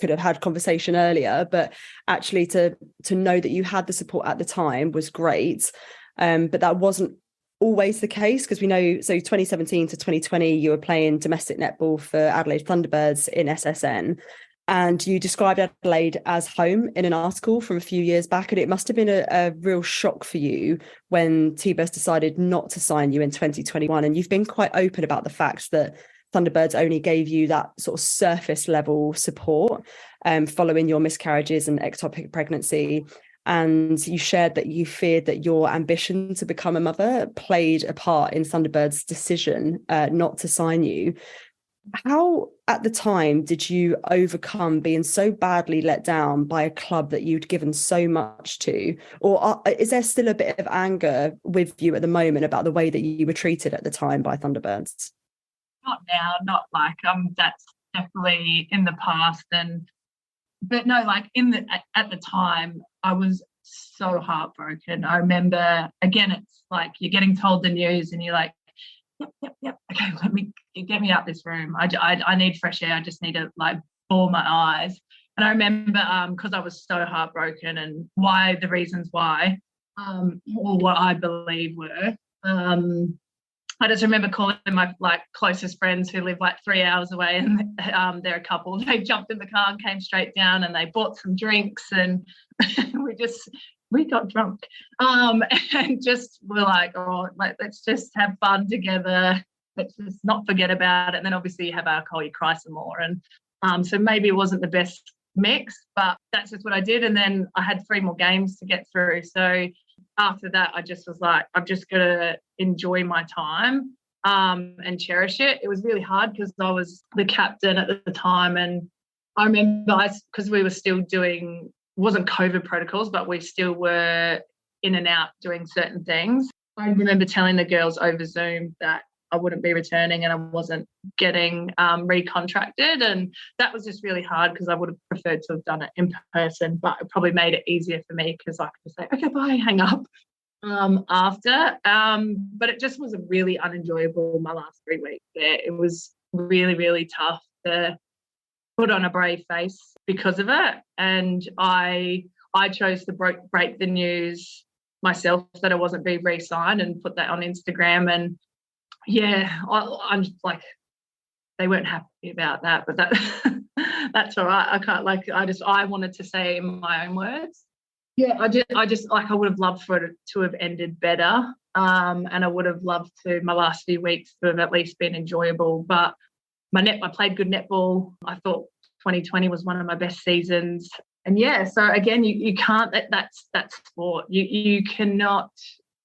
S1: could have had conversation earlier, but actually to know that you had the support at the time was great. But that wasn't always the case, because we know, so 2017 to 2020 you were playing domestic netball for Adelaide Thunderbirds in SSN, and you described Adelaide as home in an article from a few years back, and it must have been a real shock for you when T-Burst decided not to sign you in 2021. And you've been quite open about the fact that Thunderbirds only gave you that sort of surface level support following your miscarriages and ectopic pregnancy. And you shared that you feared that your ambition to become a mother played a part in Thunderbird's decision not to sign you. How, at the time, did you overcome being so badly let down by a club that you'd given so much to? Or is there still a bit of anger with you at the moment about the way that you were treated at the time by Thunderbirds?
S3: Not now, not like that's definitely in the past. But no, like at the time, I was so heartbroken. I remember, again, it's like you're getting told the news and you're like, yep, okay, get me out this room. I need fresh air. I just need to like ball my eyes. And I remember because I was so heartbroken, and the reasons why, or what I believe were. I just remember calling my like closest friends who live like 3 hours away, and they're a couple. They jumped in the car and came straight down, and they bought some drinks, and we got drunk, and just were like, oh, let's just have fun together. Let's just not forget about it. And then obviously you have alcohol, you cry some more, and so maybe it wasn't the best mix, but that's just what I did. And then I had 3 more games to get through, so after that I just was like, I'm just gonna enjoy my time and cherish it. It was really hard because I was the captain at the time, and I remember because we were still doing, wasn't COVID protocols, but we still were in and out doing certain things. I remember telling the girls over Zoom that I wouldn't be returning and I wasn't getting recontracted, and that was just really hard because I would have preferred to have done it in person, but it probably made it easier for me because I could just say, okay, bye, hang up after. But it just was a really unenjoyable, my last 3 weeks there. It was really, really tough to put on a brave face because of it, and I chose to break the news myself that I wasn't being re-signed and put that on Instagram. And yeah, I'm just like, they weren't happy about that, but that's all right. I can't, like, I wanted to say in my own words. Yeah, I just like, I would have loved for it to have ended better, and I would have loved my last few weeks to have at least been enjoyable. But I played good netball. I thought 2020 was one of my best seasons. yeah, so again, you can't, that's sport. You cannot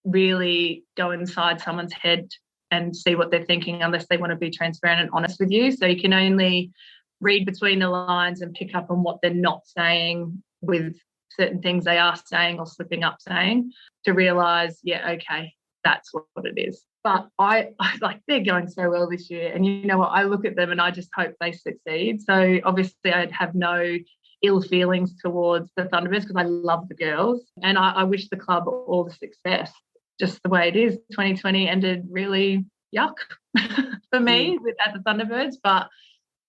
S3: really go inside someone's head and see what they're thinking unless they want to be transparent and honest with you. So you can only read between the lines and pick up on what they're not saying with certain things they are saying or slipping up saying to realise, yeah, okay, that's what it is. But I like, they're going so well this year, and you know what, I look at them and I just hope they succeed. So obviously I'd have no ill feelings towards the Thunderbirds because I love the girls, and I wish the club all the success. Just the way it is, 2020 ended really yuck for me at the Thunderbirds, but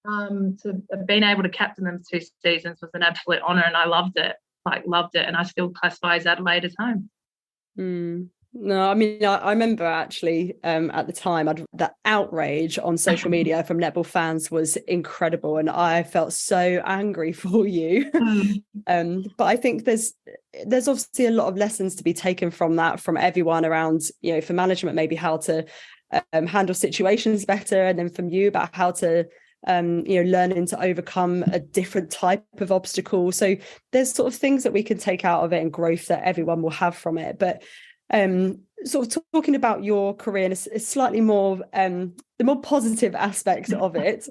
S3: to have been able to captain them 2 seasons was an absolute honour, and I loved it, and I still classify as Adelaide as home.
S1: No, I mean, I remember actually at the time, that outrage on social media from netball fans was incredible, and I felt so angry for you. But I think there's obviously a lot of lessons to be taken from that, from everyone around, you know, for management, maybe how to handle situations better, and then from you about how to learning to overcome a different type of obstacle. So there's sort of things that we can take out of it and growth that everyone will have from it. But sort of talking about your career and a slightly more the more positive aspects of it.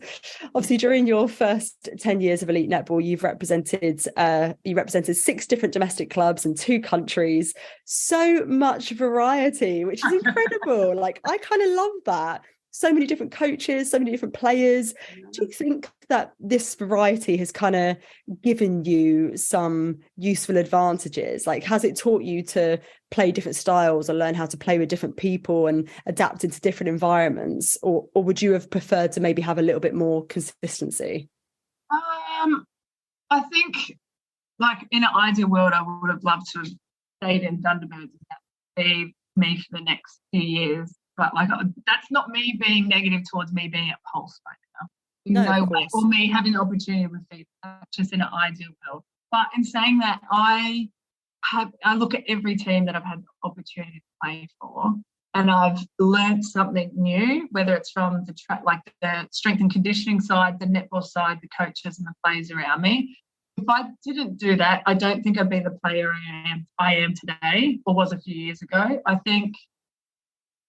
S1: Obviously, during your first 10 years of elite netball, you represented 6 different domestic clubs in 2 countries. So much variety, which is incredible. Like, I kind of love that. So many different coaches, so many different players. Do you think that this variety has kind of given you some useful advantages? Like, has it taught you to play different styles or learn how to play with different people and adapt into different environments? Or would you have preferred to maybe have a little bit more consistency?
S3: I think, like, in an ideal world, I would have loved to have stayed in Thunderbirds and be me for the next few years. But like, that's not me being negative towards me being at Pulse right now. No way. Or me having the opportunity with people. That's just in an ideal world. But in saying that, I look at every team that I've had the opportunity to play for, and I've learned something new, whether it's from the strength and conditioning side, the netball side, the coaches and the players around me. If I didn't do that, I don't think I'd be the player I am today, or was a few years ago. I think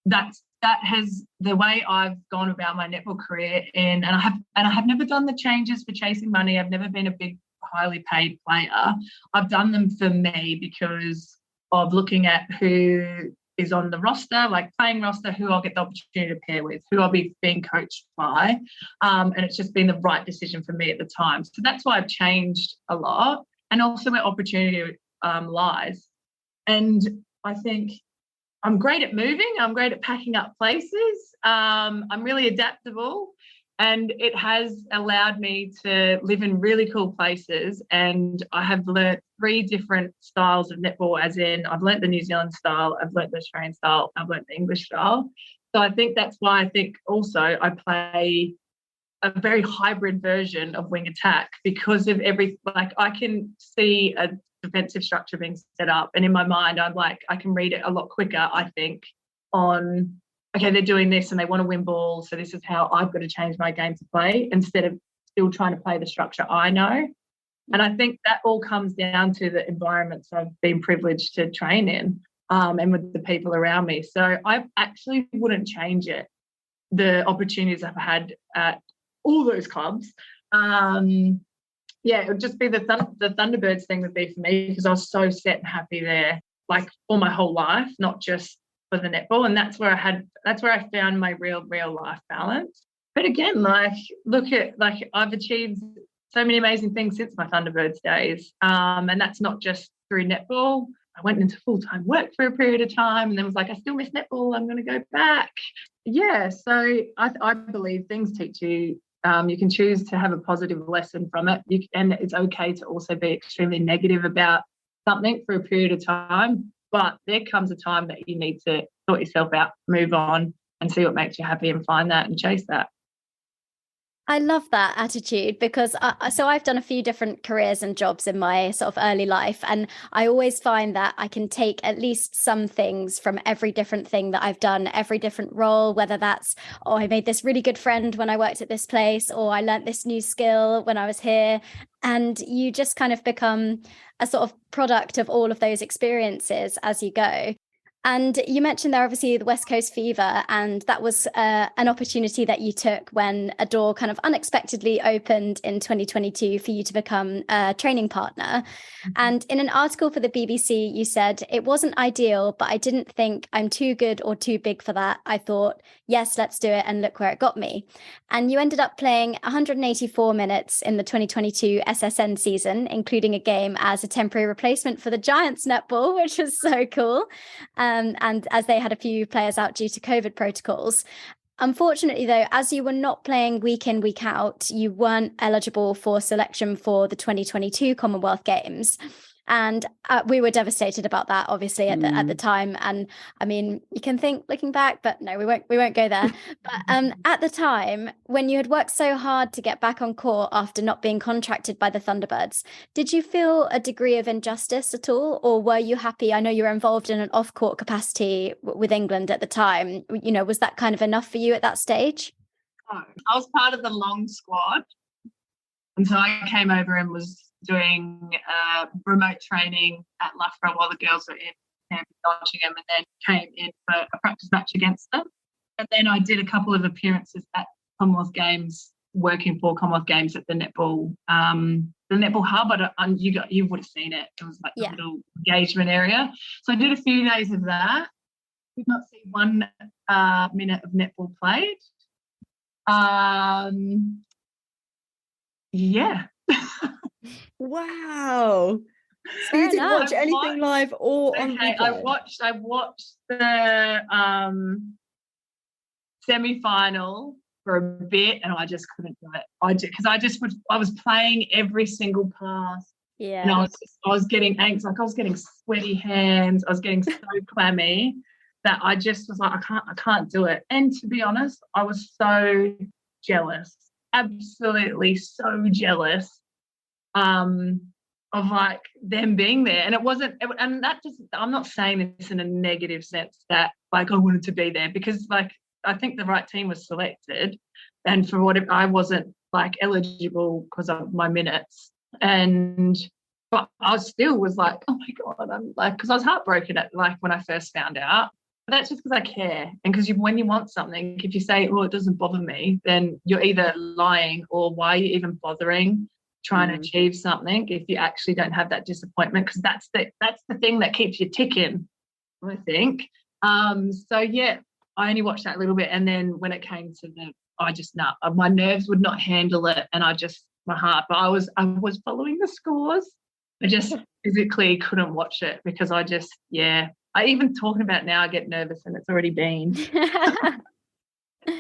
S3: that has the way I've gone about my netball career, and I have never done the changes for chasing money. I've never been a big, highly paid player. I've done them for me because of looking at who is on the roster, like playing roster, who I'll get the opportunity to pair with, who I'll be being coached by, and it's just been the right decision for me at the time. So that's why I've changed a lot, and also where opportunity lies. And I think I'm great at moving. I'm great at packing up places. I'm really adaptable, and it has allowed me to live in really cool places. And I have learnt 3 different styles of netball, as in I've learnt the New Zealand style, I've learnt the Australian style, I've learnt the English style. So I think that's why I think also I play a very hybrid version of wing attack, because of I can see a defensive structure being set up, and in my mind I'm like, I can read it a lot quicker, I think, on okay, they're doing this and they want to win balls, so this is how I've got to change my game to play, instead of still trying to play the structure I know. And I think that all comes down to the environments I've been privileged to train in, and with the people around me. So I actually wouldn't change it, the opportunities I've had at all those clubs. Yeah, it would just be the Thunderbirds thing would be for me, because I was so set and happy there, like, all my whole life, not just for the netball. And that's where I found my real life balance. But again, I've achieved so many amazing things since my Thunderbirds days. And that's not just through netball. I went into full-time work for a period of time, and then was like, I still miss netball, I'm going to go back. Yeah, so I believe things teach you. You can choose to have a positive lesson from it, and it's okay to also be extremely negative about something for a period of time, but there comes a time that you need to sort yourself out, move on, and see what makes you happy, and find that and chase that.
S2: I love that attitude, because so I've done a few different careers and jobs in my sort of early life, and I always find that I can take at least some things from every different thing that I've done, every different role, whether that's, I made this really good friend when I worked at this place, or I learnt this new skill when I was here. And you just kind of become a sort of product of all of those experiences as you go. And you mentioned there, obviously, the West Coast fever, and that was an opportunity that you took when a door kind of unexpectedly opened in 2022 for you to become a training partner. And in an article for the BBC, you said, "It wasn't ideal, but I didn't think I'm too good or too big for that. I thought, yes, let's do it, and look where it got me." And you ended up playing 184 minutes in the 2022 SSN season, including a game as a temporary replacement for the Giants netball, which was so cool. And as they had a few players out due to COVID protocols. Unfortunately, though, as you were not playing week in, week out, you weren't eligible for selection for the 2022 Commonwealth Games. And we were devastated about that, obviously, at the time. And I mean, you can think looking back, but no, we won't go there. But at the time, when you had worked so hard to get back on court after not being contracted by the Thunderbirds, did you feel a degree of injustice at all, or were you happy? I know you were involved in an off-court capacity with England at the time. You know, was that kind of enough for you at that stage?
S3: Oh, I was part of the long squad, and so I came over and was doing remote training at Loughborough while the girls were in camp in Nottingham, and then came in for a practice match against them. And then I did a couple of appearances at Commonwealth Games, working for Commonwealth Games at the netball hub. You would have seen it. It was like a little engagement area. So I did a few days of that. Did not see 1 minute of netball played. Yeah.
S1: Wow. So you didn't watch anything live or on replay?
S3: I watched the semi-final for a bit, and I just couldn't do it. I was playing every single pass.
S2: Yeah.
S3: And I was getting anxious, like I was getting sweaty hands, I was getting so clammy that I just was like, I can't do it. And to be honest, I was so jealous, absolutely so jealous of like them being there. And it wasn't, and that just, I'm not saying this in a negative sense that like I wanted to be there, because like I think the right team was selected, and for what I wasn't like eligible because of my minutes. But I still was like, oh my God, I'm like, because I was heartbroken at like when I first found out. But that's just because I care, and because when you want something, if you say, oh, it doesn't bother me, then you're either lying, or why are you even bothering trying to achieve something if you actually don't have that disappointment? Because that's the thing that keeps you ticking, I think. So yeah, I only watched that a little bit, and then when it came to my nerves would not handle it, and my heart. But I was following the scores. I just physically couldn't watch it because I even talking about it now, I get nervous, and it's already been.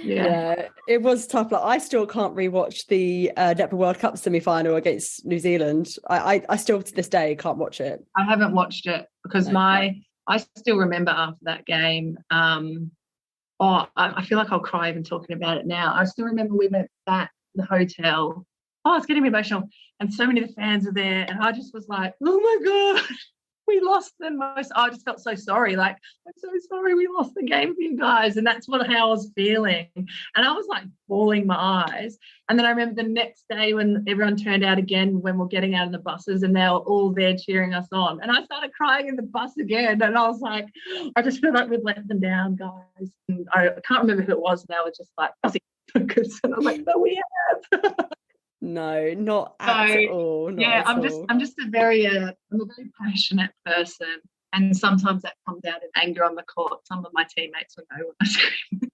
S1: Yeah, it was tough. Like I still can't rewatch the Netball World Cup semi-final against New Zealand. I still to this day can't watch it.
S3: I haven't watched it because I still remember after that game. I feel like I'll cry even talking about it now. I still remember we went back to the hotel. Oh, it's getting me emotional. And so many of the fans are there, and I just was like, oh my God, we lost them. I just felt so sorry. Like, I'm so sorry we lost the game for you guys. And that's how I was feeling. And I was like bawling my eyes. And then I remember the next day when everyone turned out again, when we're getting out of the buses, and they were all there cheering us on. And I started crying in the bus again. And I was like, I just feel like we've let them down, guys. And I can't remember who it was. And they were just like, focus. And I'm like, no, we have.
S1: No, not at all.
S3: I'm just a very passionate person, and sometimes that comes out in anger on the court. Some of my teammates will know when I scream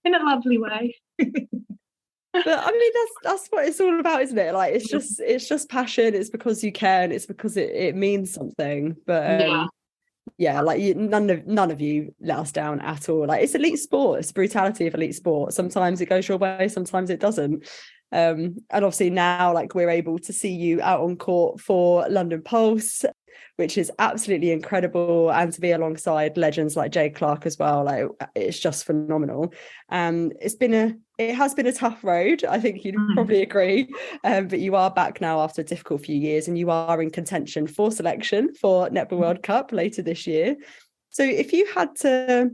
S3: in a lovely way.
S1: But I mean, that's what it's all about, isn't it? Like it's just passion. It's because you care, and it's because it means something. But like none of you let us down at all. Like it's elite sport. It's the brutality of elite sport. Sometimes it goes your way, sometimes it doesn't. And obviously now like we're able to see you out on court for London Pulse, which is absolutely incredible, and to be alongside legends like Jade Clark as well, like it's just phenomenal. It has been a tough road, I think you'd probably agree, but you are back now after a difficult few years, and you are in contention for selection for Netball World Cup later this year. So if you had to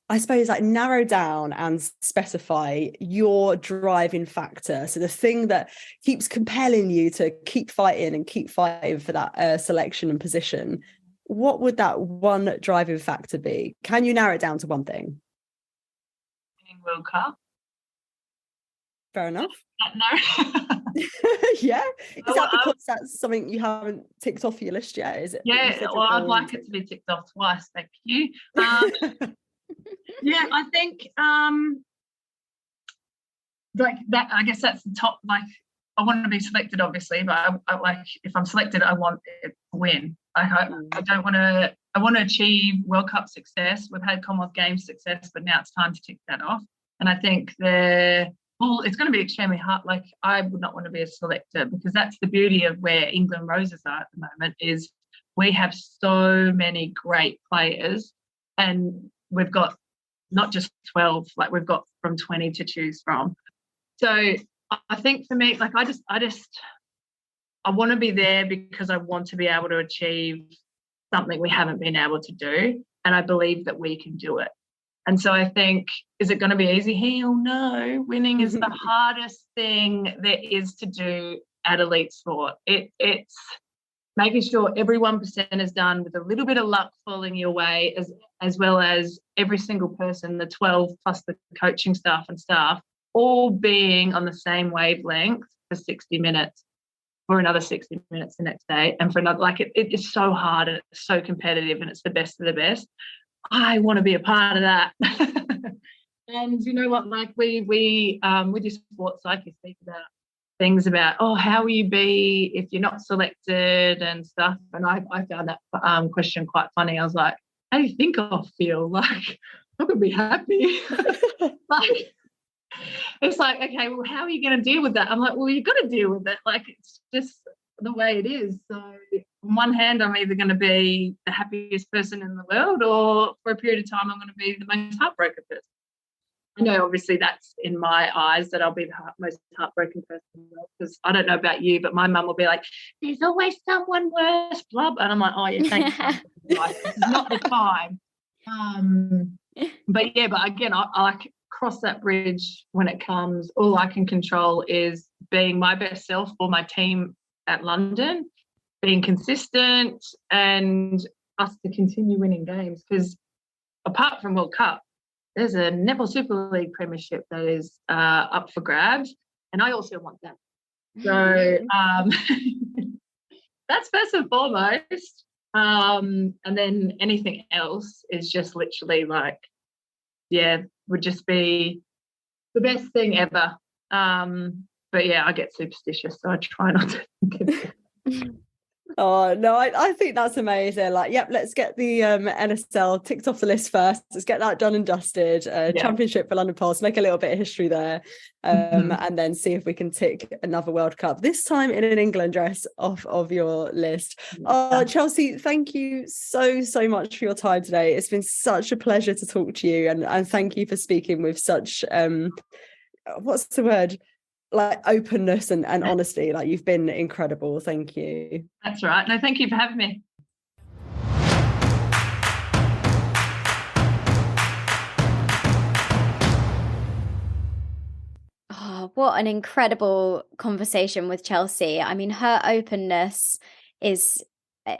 S1: I suppose, like, narrow down and specify your driving factor. So the thing that keeps compelling you to keep fighting for that selection and position. What would that one driving factor be? Can you narrow it down to one thing?
S3: Winning World Cup.
S1: Fair enough.
S3: No.
S1: Yeah. Is that because that's something you haven't ticked off your list yet? Is it?
S3: Yeah, well, I'd like it to be ticked off twice. Thank you. Yeah, I think like that. I guess that's the top. Like, I want to be selected, obviously, but I like, if I'm selected, I want it to win. I don't want to. I want to achieve World Cup success. We've had Commonwealth Games success, but now it's time to tick that off. And I think it's going to be extremely hard. Like, I would not want to be a selector, because that's the beauty of where England Roses are at the moment, is we have so many great players, and we've got not just 12, like we've got from 20 to choose from. So I think for me, like, I want to be there because I want to be able to achieve something we haven't been able to do, and I believe that we can do it. And so I think, is it going to be easy? Hell no. Winning is the hardest thing there is to do at elite sport. It's making sure every 1% is done with a little bit of luck falling your way, as well as every single person, the 12 plus the coaching staff and staff, all being on the same wavelength for 60 minutes, for another 60 minutes the next day, and for another. Like, it is so hard, and it's so competitive, and it's the best of the best. I want to be a part of that. And you know what, like, we with your sports psych, you speak about things about, how will you be if you're not selected and stuff, and I found that question quite funny. I was like, how do you think I'll feel? Like, I could be happy. Like, it's like, okay, well, how are you going to deal with that? I'm like, well, you've got to deal with it. Like, it's just the way it is. So on one hand, I'm either going to be the happiest person in the world, or for a period of time, I'm going to be the most heartbroken person. I know, obviously, that's in my eyes that I'll be the most heartbroken person in the world, because I don't know about you, but my mum will be like, there's always someone worse, blah, and I'm like, oh, yeah, thanks. This is not the time. But again, I like, cross that bridge when it comes. All I can control is being my best self for my team at London, being consistent, and us to continue winning games, because apart from World Cup, there's a Netball Super League premiership that is up for grabs, and I also want that. So that's first and foremost, and then anything else is just literally like, would just be the best thing ever. But yeah, I get superstitious, so I try not to think of it.
S1: Oh no, I think that's amazing. Like, yep, let's get the NSL ticked off the list first. Let's get that done and dusted. Championship for London Pulse, make a little bit of history there, and then see if we can tick another World Cup, this time in an England dress, off of your list. Chelsea, thank you so much for your time today. It's been such a pleasure to talk to you, and thank you for speaking with such what's the word? Like, openness and honesty. Like, you've been incredible. Thank you.
S3: That's right. No, thank you for having me.
S2: Oh, what an incredible conversation with Chelsea. I mean, her openness is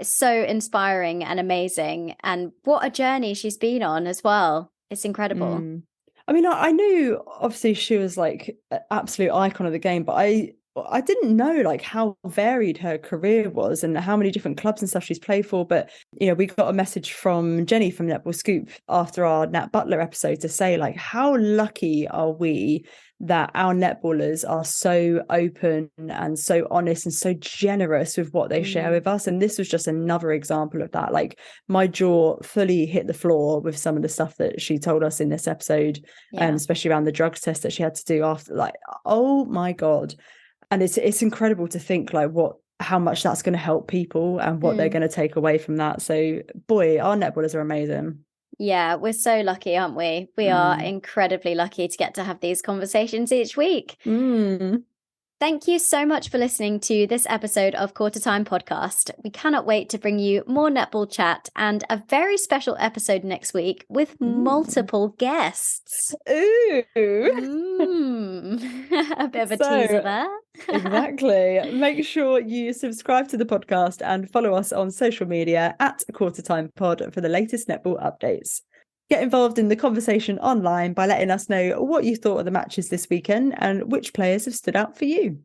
S2: so inspiring and amazing, and what a journey she's been on as well. It's incredible.
S1: I mean, I knew obviously she was like an absolute icon of the game, but I didn't know like how varied her career was and how many different clubs and stuff she's played for. But, you know, we got a message from Jenny from Netball Scoop after our Nat Butler episode to say, like, how lucky are we that our netballers are so open and so honest and so generous with what they share with us. And this was just another example of that. Like, my jaw fully hit the floor with some of the stuff that she told us in this episode, especially around the drugs test that she had to do after. Like, oh my God. And it's incredible to think like how much that's going to help people and what they're going to take away from that. So boy, our netballers are amazing.
S2: Yeah, we're so lucky, aren't we? We are incredibly lucky to get to have these conversations each week. Thank you so much for listening to this episode of Qtr Time podcast. We cannot wait to bring you more netball chat and a very special episode next week with multiple guests.
S1: Ooh.
S2: A bit of a teaser there.
S1: Exactly. Make sure you subscribe to the podcast and follow us on social media at Qtr Time Pod for the latest netball updates. Get involved in the conversation online by letting us know what you thought of the matches this weekend and which players have stood out for you.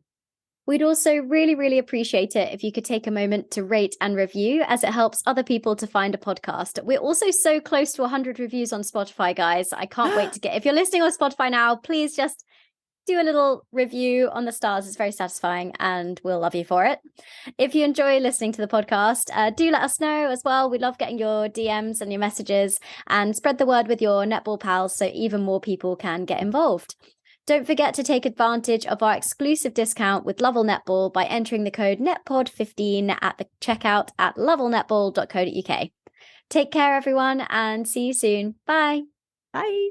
S2: We'd also really, really appreciate it if you could take a moment to rate and review, as it helps other people to find a podcast. We're also so close to 100 reviews on Spotify, guys. I can't wait to if you're listening on Spotify now, please just do a little review on the stars. It's very satisfying and we'll love you for it. If you enjoy listening to the podcast, do let us know as well. We love getting your DMs and your messages, and spread the word with your netball pals so even more people can get involved. Don't forget to take advantage of our exclusive discount with Lovell Netball by entering the code NETPOD15 at the checkout at lovellnetball.co.uk. Take care, everyone, and see you soon. Bye.
S1: Bye.